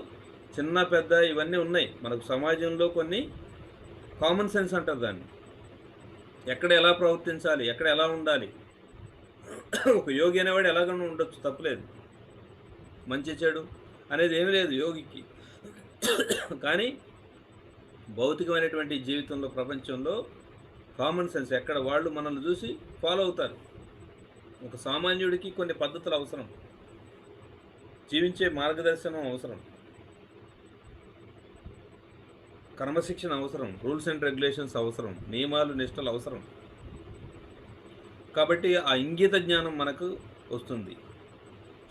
B: చిన్న పెద్ద ఇవన్నీ ఉన్నాయి. మనకు సమాజంలో కొన్ని కామన్ సెన్స్ అంటారు దాన్ని. ఎక్కడ ఎలా ప్రవర్తించాలి, ఎక్కడ ఎలా ఉండాలి. ఒక యోగి అనేవాడు ఎలాగైనా ఉండొచ్చు, తప్పులేదు. మంచి చెడు అనేది ఏమీ లేదు యోగికి. కానీ భౌతికమైనటువంటి జీవితంలో, ప్రపంచంలో కామన్ సెన్స్ ఎక్కడ వాళ్ళు మనల్ని చూసి ఫాలో అవుతారు. ఒక సామాన్యుడికి కొన్ని పద్ధతులు అవసరం, జీవించే మార్గదర్శనం అవసరం, క్రమశిక్షణ అవసరం, రూల్స్ అండ్ రెగ్యులేషన్స్ అవసరం, నియమాలు నిష్టలు అవసరం. కాబట్టి ఆ ఇంగిత జ్ఞానం మనకు వస్తుంది.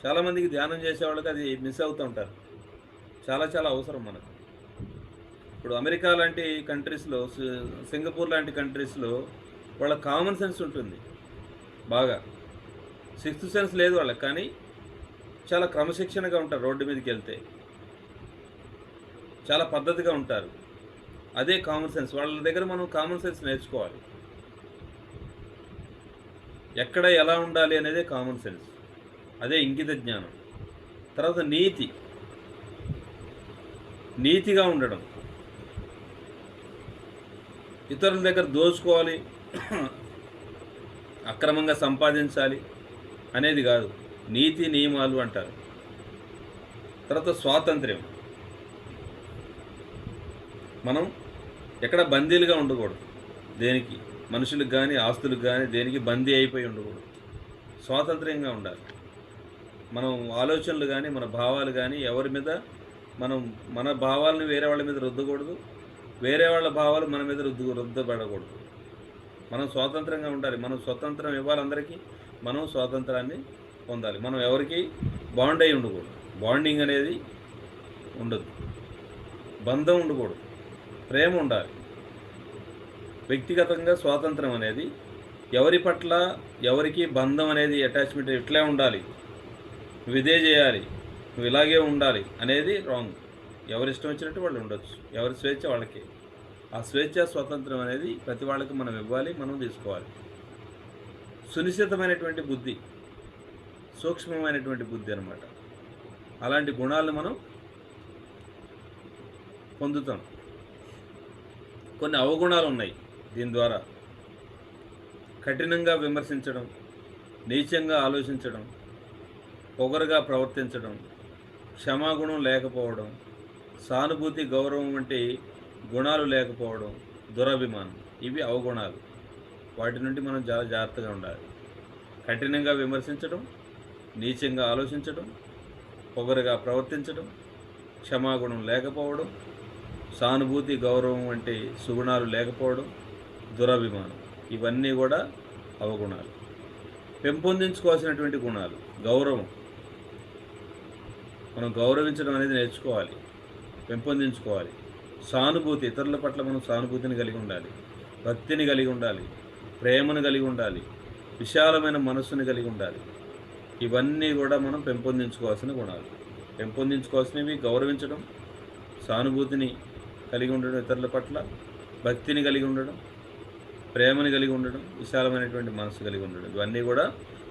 B: చాలామందికి ధ్యానం చేసేవాళ్ళకి అది మిస్ అవుతూ ఉంటారు. చాలా చాలా అవసరం మనకు. ఇప్పుడు అమెరికా లాంటి కంట్రీస్లో, సింగపూర్ లాంటి కంట్రీస్లో వాళ్ళ కామన్ సెన్స్ ఉంటుంది బాగా. సిక్స్త్ సెన్స్ లేదు వాళ్ళకి, కానీ చాలా క్రమశిక్షణగా ఉంటారు. రోడ్డు మీదకి వెళ్తే చాలా పద్ధతిగా ఉంటారు. అదే కామన్ సెన్స్. వాళ్ళ దగ్గర మనం కామన్ సెన్స్ నేర్చుకోవాలి. ఎక్కడ ఎలా ఉండాలి అనేదే కామన్ సెన్స్, అదే ఇంగిత జ్ఞానం. తర్వాత నీతిగా ఉండడం. ఇతరుల దగ్గర దోచుకోవాలి, అక్రమంగా సంపాదించాలి అనేది కాదు. నీతి నియమాలు అంటారు. తర్వాత స్వాతంత్ర్యం. మనం ఎక్కడ బందీలుగా ఉండకూడదు. దేనికి, మనుషులకు కానీ ఆస్తులకు కానీ దేనికి బందీ అయిపోయి ఉండకూడదు. స్వాతంత్ర్యంగా ఉండాలి. మనం ఆలోచనలు కానీ మన భావాలు కానీ ఎవరి మీద మన భావాలను వేరే వాళ్ళ మీద రుద్దకూడదు, వేరే వాళ్ళ భావాలు మన మీద రుద్దబడకూడదు. మనం స్వాతంత్రంగా ఉండాలి. మనం స్వతంత్రం ఇవ్వాలి అందరికీ. మనం స్వాతంత్రాన్ని పొందాలి. మనం ఎవరికి బాండ్ అయి ఉండకూడదు. బాండింగ్ అనేది ఉండదు, బంధం ఉండకూడదు, ప్రేమ ఉండాలి. వ్యక్తిగతంగా స్వాతంత్రం అనేది ఎవరి పట్ల ఎవరికి బంధం అనేది అటాచ్మెంట్ ఇట్లే ఉండాలి, నువ్వు ఇదే చేయాలి, నువ్వు ఇలాగే ఉండాలి అనేది రాంగ్. ఎవరి ఇష్టం వచ్చినట్టు వాళ్ళు ఉండొచ్చు, ఎవరి స్వేచ్ఛ వాళ్ళకి. ఆ స్వేచ్ఛ స్వాతంత్రం అనేది ప్రతి వాళ్ళకి మనం ఇవ్వాలి, మనం తీసుకోవాలి. సునిశ్చితమైనటువంటి బుద్ధి, సూక్ష్మమైనటువంటి బుద్ధి అన్నమాట. అలాంటి గుణాలను మనం పొందుతాం. కొన్ని అవగుణాలు ఉన్నాయి దీని ద్వారా. కఠినంగా విమర్శించడం, నీచంగా ఆలోచించడం, పొగరుగా ప్రవర్తించడం, క్షమాగుణం లేకపోవడం, సానుభూతి గౌరవం వంటి గుణాలు లేకపోవడం, దురభిమానం, ఇవి అవగుణాలు. వాటి నుండి మనం చాలా జాగ్రత్తగా ఉండాలి. కఠినంగా విమర్శించడం, నీచంగా ఆలోచించడం, పొగరుగా ప్రవర్తించడం, క్షమాగుణం లేకపోవడం, సానుభూతి గౌరవం వంటి సుగుణాలు లేకపోవడం, దురభిమానం, ఇవన్నీ కూడా అవగుణాలు. పెంపొందించుకోవాల్సినటువంటి గుణాలు. గౌరవం, మనం గౌరవించడం అనేది నేర్చుకోవాలి, పెంపొందించుకోవాలి. సానుభూతి, ఇతరుల పట్ల మనం సానుభూతిని కలిగి ఉండాలి, భక్తిని కలిగి ఉండాలి, ప్రేమను కలిగి ఉండాలి, విశాలమైన మనస్సుని కలిగి ఉండాలి. ఇవన్నీ కూడా మనం పెంపొందించుకోవాల్సిన గుణాలు. పెంపొందించుకోవాల్సినవి గౌరవించడం, సానుభూతిని కలిగి ఉండడం ఇతరుల పట్ల, భక్తిని కలిగి ఉండడం, ప్రేమని కలిగి ఉండడం, విశాలమైనటువంటి మనసు కలిగి ఉండడం, ఇవన్నీ కూడా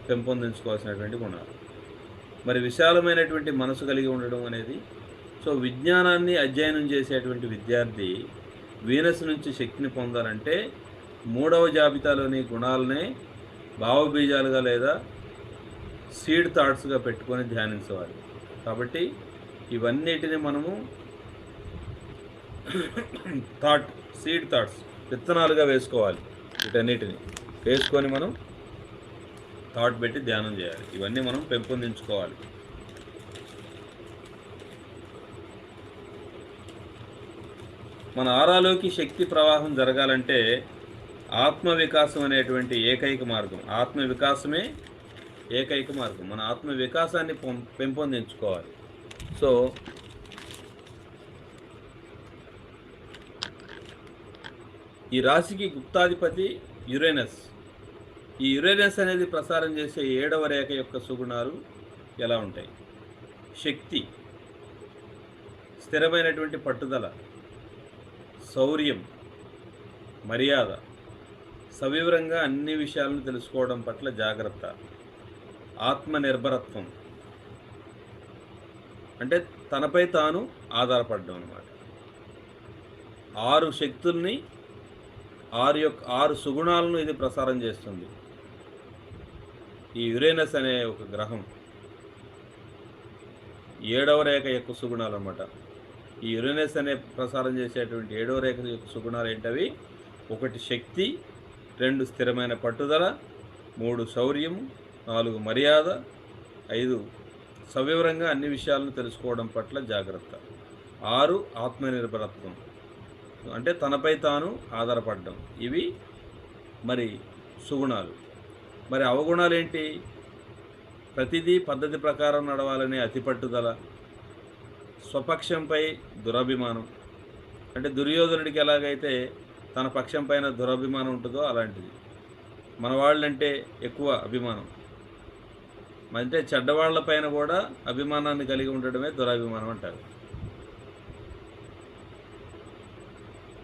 B: పెంపొందించుకోవాల్సినటువంటి గుణాలు. మరి విశాలమైనటువంటి మనసు కలిగి ఉండడం అనేది, సో విజ్ఞానాన్ని అధ్యయనం చేసేటువంటి విద్యార్థి వీనస్ నుంచి శక్తిని పొందాలంటే 3వ జాబితాలోని గుణాలనే భావబీజాలుగా లేదా సీడ్ థాట్స్గా పెట్టుకొని ధ్యానించవాలి. కాబట్టి ఇవన్నిటిని మనము సీడ్ థాట్స్, విత్తనాలుగా వేసుకోవాలి. వీటన్నిటిని వేసుకొని మనం థాట్ పెట్టి ధ్యానం చేయాలి. ఇవన్నీ మనం పెంపొందించుకోవాలి. మన ఆరాలోకి శక్తి ప్రవాహం జరగాలంటే ఆత్మవికాసం అనేటువంటి ఏకైక మార్గం. ఆత్మవికాసమే ఏకైక మార్గం. మన ఆత్మవికాసాన్ని పెంపొందించుకోవాలి. సో ఈ రాశికి గుప్తాధిపతి యురేనస్. ఈ యురేనస్ అనేది ప్రసారం చేసే 7వ రేఖ యొక్క సుగుణాలు ఎలా ఉంటాయి? శక్తి, స్థిరమైనటువంటి పట్టుదల, శౌర్యం, మర్యాద, సవివరంగా అన్ని విషయాలను తెలుసుకోవడం పట్ల జాగ్రత్త, ఆత్మనిర్భరత్వం అంటే తనపై తాను ఆధారపడడం అన్నమాట. 6 శక్తుల్ని ఆరు సుగుణాలను ఇది ప్రసారం చేస్తుంది. ఈ యురేనస్ అనే ఒక గ్రహం 7వ రేఖ యొక్క సుగుణాలు అన్నమాట. ఈ యురేనస్ అనే ప్రసారం చేసేటువంటి 7వ రేఖ యొక్క సుగుణాలు ఏంటవి? 1 శక్తి, 2 స్థిరమైన పట్టుదల, 3 శౌర్యము, 4 మర్యాద, 5 సవివరంగా అన్ని విషయాలను తెలుసుకోవడం పట్ల జాగ్రత్త, 6 ఆత్మనిర్భరత్వం అంటే తనపై తాను ఆధారపడడం. ఇవి మరి సుగుణాలు. మరి అవగుణాలు ఏంటి? ప్రతిదీ పద్ధతి ప్రకారం నడవాలనే అతి పట్టుదల, స్వపక్షంపై దురభిమానం. అంటే దుర్యోధనుడికి ఎలాగైతే తన పక్షం పైన దురభిమానం ఉంటుందో అలాంటిది. మన వాళ్ళంటే ఎక్కువ అభిమానం, అంటే చెడ్డవాళ్ల పైన కూడా అభిమానాన్ని కలిగి ఉండడమే దురభిమానం అంటారు.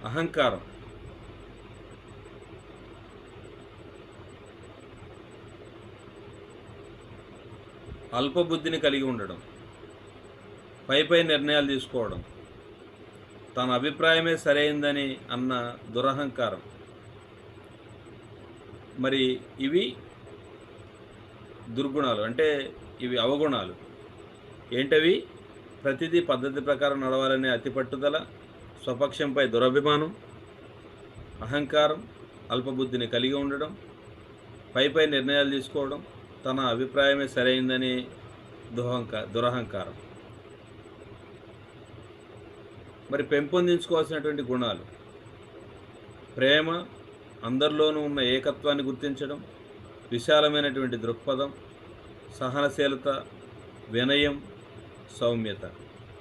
B: అహంకారం, అల్పబుద్ధిని కలిగి ఉండడం, పై నిర్ణయాలు తీసుకోవడం, తన అభిప్రాయమే సరైందని అన్న దురహంకారం. మరి ఇవి దుర్గుణాలు, అంటే ఇవి అవగుణాలు. ఏంటవి? ప్రతిదీ పద్ధతి ప్రకారం నడవాలనే అతి పట్టుదల, స్వపక్షంపై దురభిమానం, అహంకారం, అల్పబుద్ధిని కలిగి ఉండడం, పై నిర్ణయాలు తీసుకోవడం, తన అభిప్రాయమే సరైందని దురహంకారం. మరి పెంపొందించుకోవాల్సినటువంటి గుణాలు: ప్రేమ, అందరిలోనూ ఉన్న ఏకత్వాన్ని గుర్తించడం, విశాలమైనటువంటి దృక్పథం, సహనశీలత, వినయం, సౌమ్యత.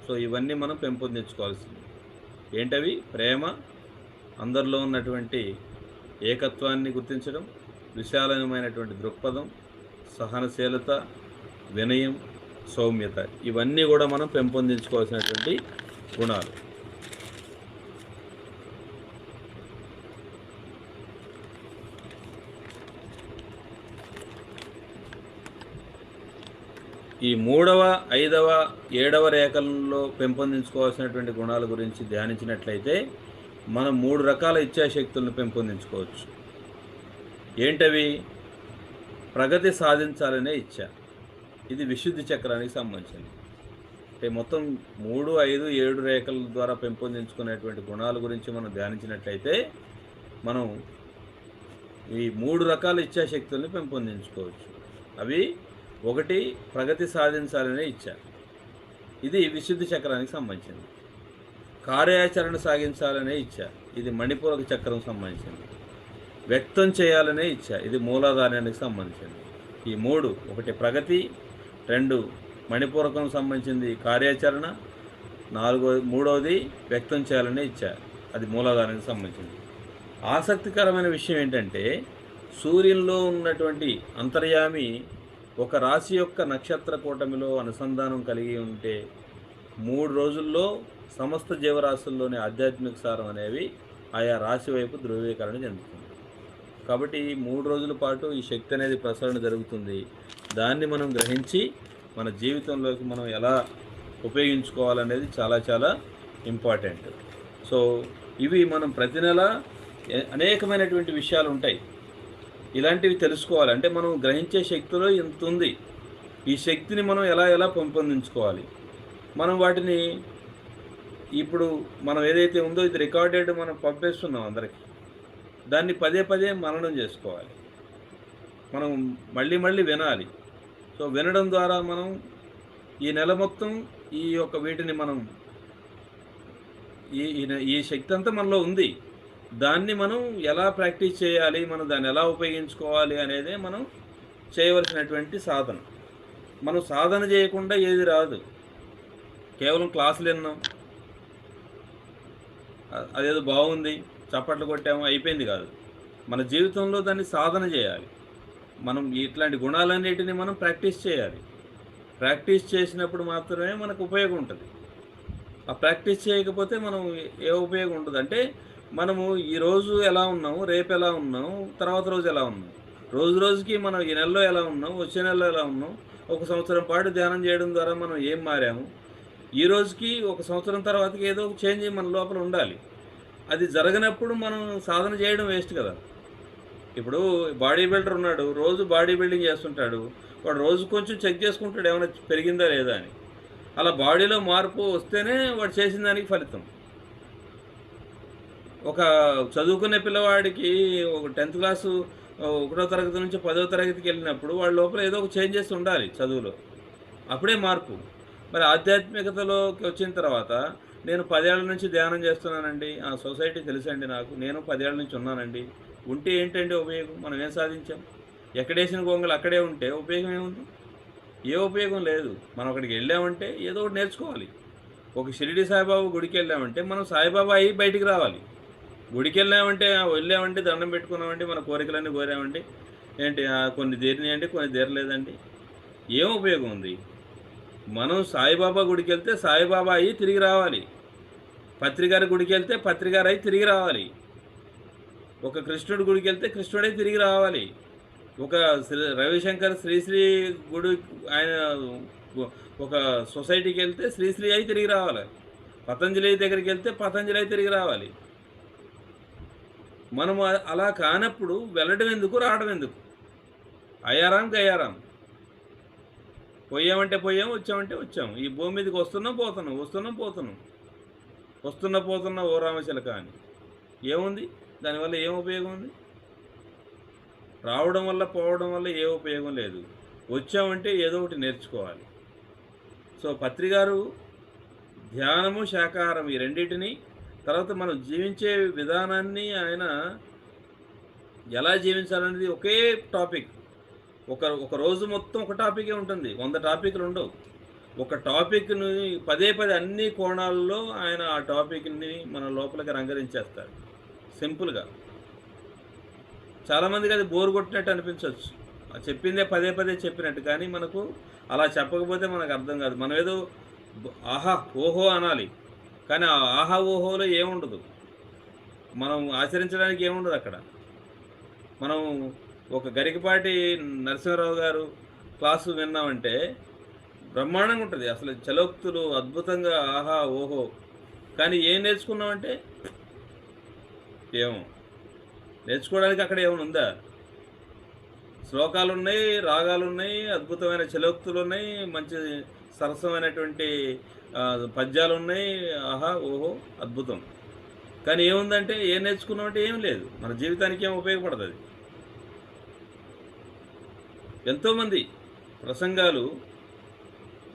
B: సో ఇవన్నీ మనం పెంపొందించుకోవాల్సింది. ఏంటవి? ప్రేమ, అందరిలో ఉన్నటువంటి ఏకత్వాన్ని గుర్తించడం, విశాలమైనటువంటి దృక్పథం, సహనశీలత, వినయం, సౌమ్యత. ఇవన్నీ కూడా మనం పెంపొందించుకోవాల్సినటువంటి గుణాలు. ఈ 3వ, 5వ, 7వ రేఖల్లో పెంపొందించుకోవాల్సినటువంటి గుణాల గురించి ధ్యానించినట్లయితే మనం 3 రకాల ఇచ్ఛాశక్తులను పెంపొందించుకోవచ్చు. ఏంటవి? ప్రగతి సాధించాలనే ఇచ్ఛ. ఇది విశుద్ధి చక్రానికి సంబంధించింది. అంటే మొత్తం 3, 5, 7 రేఖల ద్వారా పెంపొందించుకునేటువంటి గుణాల గురించి మనం ధ్యానించినట్లయితే మనం ఈ 3 రకాల ఇచ్ఛాశక్తుల్ని పెంపొందించుకోవచ్చు. అవి: 1 ప్రగతి సాధించాలనే ఇచ్ఛ, ఇది విశుద్ధి చక్రానికి సంబంధించింది. కార్యాచరణ సాగించాలనే ఇచ్ఛ, ఇది మణిపూరక చక్రం సంబంధించింది. వ్యక్తం చేయాలనే ఇచ్ఛ, ఇది మూలాధారానికి సంబంధించింది. ఈ 3: 1 ప్రగతి, 2 మణిపూరకం సంబంధించింది కార్యాచరణ, 3వది వ్యక్తం చేయాలనే ఇచ్ఛ, అది మూలాధారానికి సంబంధించింది. ఆసక్తికరమైన విషయం ఏంటంటే సూర్యుల్లో ఉన్నటువంటి అంతర్యామి ఒక రాశి యొక్క నక్షత్ర కూటమిలో అనుసంధానం కలిగి ఉంటే 3 రోజుల్లో సమస్త జీవరాశుల్లోని ఆధ్యాత్మిక సారం అనేవి ఆయా రాశి వైపు ధృవీకరణ చెందుతుంది. కాబట్టి ఈ 3 రోజుల పాటు ఈ శక్తి అనేది ప్రసరణ జరుగుతుంది. దాన్ని మనం గ్రహించి మన జీవితంలోకి మనం ఎలా ఉపయోగించుకోవాలనేది చాలా చాలా ఇంపార్టెంట్. సో ఇవి మనం ప్రతి నెల అనేకమైనటువంటి విషయాలు ఉంటాయి, ఇలాంటివి తెలుసుకోవాలి. అంటే మనం గ్రహించే శక్తిలో ఇంత ఉంది, ఈ శక్తిని మనం ఎలా పెంపొందించుకోవాలి. మనం వాటిని ఇప్పుడు మనం ఏదైతే ఉందో ఇది రికార్డెడ్ మనం పంపిస్తున్నాం అందరికీ, దాన్ని పదే మననం చేసుకోవాలి, మనం మళ్ళీ వినాలి. సో వినడం ద్వారా మనం ఈ నెల మొత్తం ఈ యొక్క వీటిని మనం ఈ శక్తి అంతా మనలో ఉంది, దాన్ని మనం ఎలా ప్రాక్టీస్ చేయాలి, మనం దాన్ని ఎలా ఉపయోగించుకోవాలి అనేదే మనం చేయవలసినటువంటి సాధన. మనం సాధన చేయకుండా ఏది రాదు. కేవలం క్లాసులు విన్నాం, అదేదో బాగుంది చప్పట్లు కొట్టాము అయిపోయింది కాదు. మన జీవితంలో దాన్ని సాధన చేయాలి. మనం ఇట్లాంటి గుణాలన్నిటిని మనం ప్రాక్టీస్ చేయాలి. ప్రాక్టీస్ చేసినప్పుడు మాత్రమే మనకు ఉపయోగం ఉంటుంది. ఆ ప్రాక్టీస్ చేయకపోతే మనం ఏ ఉపయోగం ఉంటుంది అంటే మనము ఈరోజు ఎలా ఉన్నాము, రేపు ఎలా ఉన్నాము, తర్వాత రోజు ఎలా ఉన్నాము, రోజుకి మనం ఈ నెలలో ఎలా ఉన్నాం, వచ్చే నెలలో ఎలా ఉన్నాం, 1 సంవత్సరం పాటు ధ్యానం చేయడం ద్వారా మనం ఏం మారాము, ఈ రోజుకి 1 సంవత్సరం తర్వాతకి ఏదో ఒక చేంజ్ మన లోపల ఉండాలి. అది జరగనప్పుడు మనం సాధన చేయడం వేస్ట్ కదా. ఇప్పుడు బాడీ బిల్డర్ ఉన్నాడు, రోజు బాడీ బిల్డింగ్ చేస్తుంటాడు, వాడు రోజు కొంచెం చెక్ చేసుకుంటాడు ఏమైనా పెరిగిందా లేదా అని. అలా బాడీలో మార్పు వస్తేనే వాడు చేసిన దానికి ఫలితం. ఒక చదువుకునే పిల్లవాడికి ఒక 10th క్లాసు 1వ తరగతి నుంచి 10వ తరగతికి వెళ్ళినప్పుడు వాడి లోపల ఏదో ఒక చేంజెస్ ఉండాలి చదువులో, అప్పుడే మార్పు. మరి ఆధ్యాత్మికతలోకి వచ్చిన తర్వాత నేను 10 ఏళ్ల నుంచి ధ్యానం చేస్తున్నానండి, ఆ సొసైటీ తెలుసండి నాకు, నేను 10 ఏళ్ల నుంచి ఉన్నానండి. ఉంటే ఏంటండి ఉపయోగం? మనం ఏం సాధించాం? ఎక్కడేసిన గొంగలు అక్కడే ఉంటే ఉపయోగం ఏముంది? ఏ ఉపయోగం లేదు. మనం అక్కడికి వెళ్ళామంటే ఏదో ఒకటి నేర్చుకోవాలి. ఒక షిరిడి సాయిబాబా గుడికి వెళ్ళామంటే మనం సాయిబాబా అయ్యి బయటికి రావాలి. గుడికి వెళ్ళామంటే దండం పెట్టుకున్నామంటే మన కోరికలన్నీ కోరామండి, ఏంటి కొన్ని తీరినాయండి, కొన్ని తీరలేదండి, ఏం ఉపయోగం ఉంది? మనం సాయిబాబా గుడికి వెళ్తే సాయిబాబా అయ్యి తిరిగి రావాలి. పత్రిగారి గుడికి వెళ్తే పత్రిగారు అయ్యి తిరిగి రావాలి. ఒక కృష్ణుడి గుడికి వెళ్తే కృష్ణుడై తిరిగి రావాలి. ఒక రవిశంకర్ శ్రీశ్రీ గుడి ఆయన ఒక సొసైటీకి వెళ్తే శ్రీశ్రీ అయి తిరిగి రావాలి. పతంజలి దగ్గరికి వెళ్తే పతంజలి అయి తిరిగి రావాలి. మనం అలా కానప్పుడు వెళ్ళడం ఎందుకు, రావడం ఎందుకు? అయ్యారాం గయ్యారాం, పోయామంటే పోయాం, వచ్చామంటే వచ్చాం. ఈ భూమి మీదకి వస్తున్నాం పోతున్నాం ఓ రామచిలక అని. ఏముంది దానివల్ల? ఏం ఉపయోగం ఉంది? రావడం వల్ల పోవడం వల్ల ఏ ఉపయోగం లేదు. వచ్చామంటే ఏదో ఒకటి నేర్చుకోవాలి. సో పత్రిగారు ధ్యానము, శాకాహారం ఈ రెండింటిని, తర్వాత మనం జీవించే విధానాన్ని ఆయన ఎలా జీవించాలనేది ఒకే టాపిక్. ఒక రోజు మొత్తం ఒక టాపికే ఉంటుంది, 100 టాపిక్లు ఉండవు. ఒక టాపిక్ని పదే అన్ని కోణాల్లో ఆయన ఆ టాపిక్ని మన లోపలికి రంగరించేస్తారు సింపుల్గా. చాలామందికి అది బోర్ కొట్టినట్టు అనిపించవచ్చు, చెప్పిందే పదే చెప్పినట్టు. కానీ మనకు అలా చెప్పకపోతే మనకు అర్థం కాదు. మనం ఏదో ఆహా ఓహో అనాలి, కానీ ఆ ఆహా ఓహోలో ఏముండదు, మనం ఆచరించడానికి ఏముండదు అక్కడ. మనం ఒక గరికపాటి నరసింహారావు గారు క్లాసు విన్నామంటే బ్రహ్మాండంగా ఉంటుంది, అసలు చలోక్తులు అద్భుతంగా ఆహా ఓహో. కానీ ఏం నేర్చుకున్నామంటే ఏమో, నేర్చుకోవడానికి అక్కడ ఏమైనా ఉందా? శ్లోకాలు ఉన్నాయి, రాగాలు ఉన్నాయి, అద్భుతమైన చలోక్తులు ఉన్నాయి, మంచి సరసమైనటువంటి పద్యాలు ఉన్నాయి, ఆహా ఓహో అద్భుతం. కానీ ఏముందంటే ఏం నేర్చుకున్నామంటే ఏం లేదు, మన జీవితానికి ఏం ఉపయోగపడుతుంది. ఎంతోమంది ప్రసంగాలు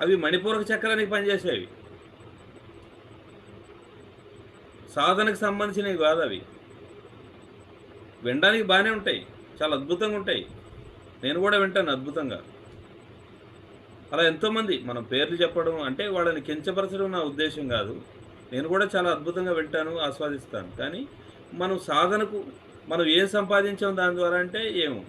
B: అవి మణిపూరక చక్రానికి పనిచేసేవి, సాధనకు సంబంధించినవి కాదు. అవి వినడానికి బాగానే ఉంటాయి, చాలా అద్భుతంగా ఉంటాయి, నేను కూడా వింటాను అద్భుతంగా. అలా ఎంతోమంది, మనం పేర్లు చెప్పడం అంటే వాళ్ళని కించపరచడం నా ఉద్దేశం కాదు. నేను కూడా చాలా అద్భుతంగా వింటాను, ఆస్వాదిస్తాను. కానీ మనం సాధనకు మనం ఏం సంపాదించాం దాని ద్వారా అంటే ఏమో,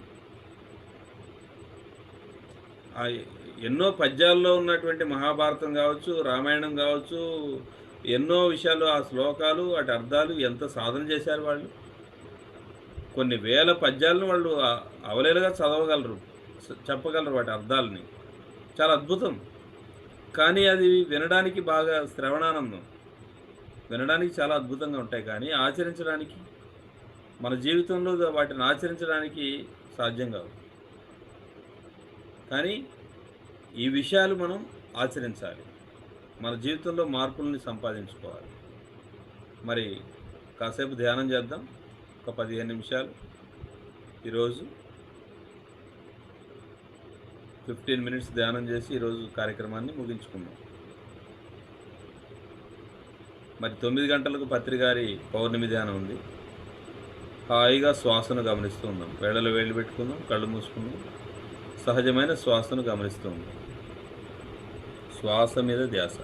B: ఎన్నో పద్యాల్లో ఉన్నటువంటి మహాభారతం కావచ్చు, రామాయణం కావచ్చు, ఎన్నో విషయాలు, ఆ శ్లోకాలు, వాటి అర్థాలు ఎంత సాధన చేశారు వాళ్ళు. కొన్ని వేల పద్యాలను వాళ్ళు అవలేలుగా చదవగలరు, చెప్పగలరు వాటి అర్థాలని, చాలా అద్భుతం. కానీ అది వినడానికి బాగా శ్రవణానందం, వినడానికి చాలా అద్భుతంగా ఉంటాయి. కానీ ఆచరించడానికి, మన జీవితంలో వాటిని ఆచరించడానికి సాధ్యం కాదు. కానీ ఈ విషయాలు మనం ఆచరించాలి, మన జీవితంలో మార్పుల్ని సంపాదించుకోవాలి. మరి కాసేపు ధ్యానం చేద్దాం, ఒక 15 నిమిషాలు. ఈరోజు 15 మినిట్స్ ధ్యానం చేసి ఈరోజు కార్యక్రమాన్ని ముగించుకుందాం. మరి 9 గంటలకు పత్రిగారి పౌర్ణమి ధ్యానం ఉంది. హాయిగా శ్వాసను గమనిస్తూ ఉందాం, వేళలో వేళ్ళు పెట్టుకుందాం, కళ్ళు మూసుకుందాం, సహజమైన శ్వాసను గమనిస్తూ ఉందాం. శ్వాస మీద ధ్యాస.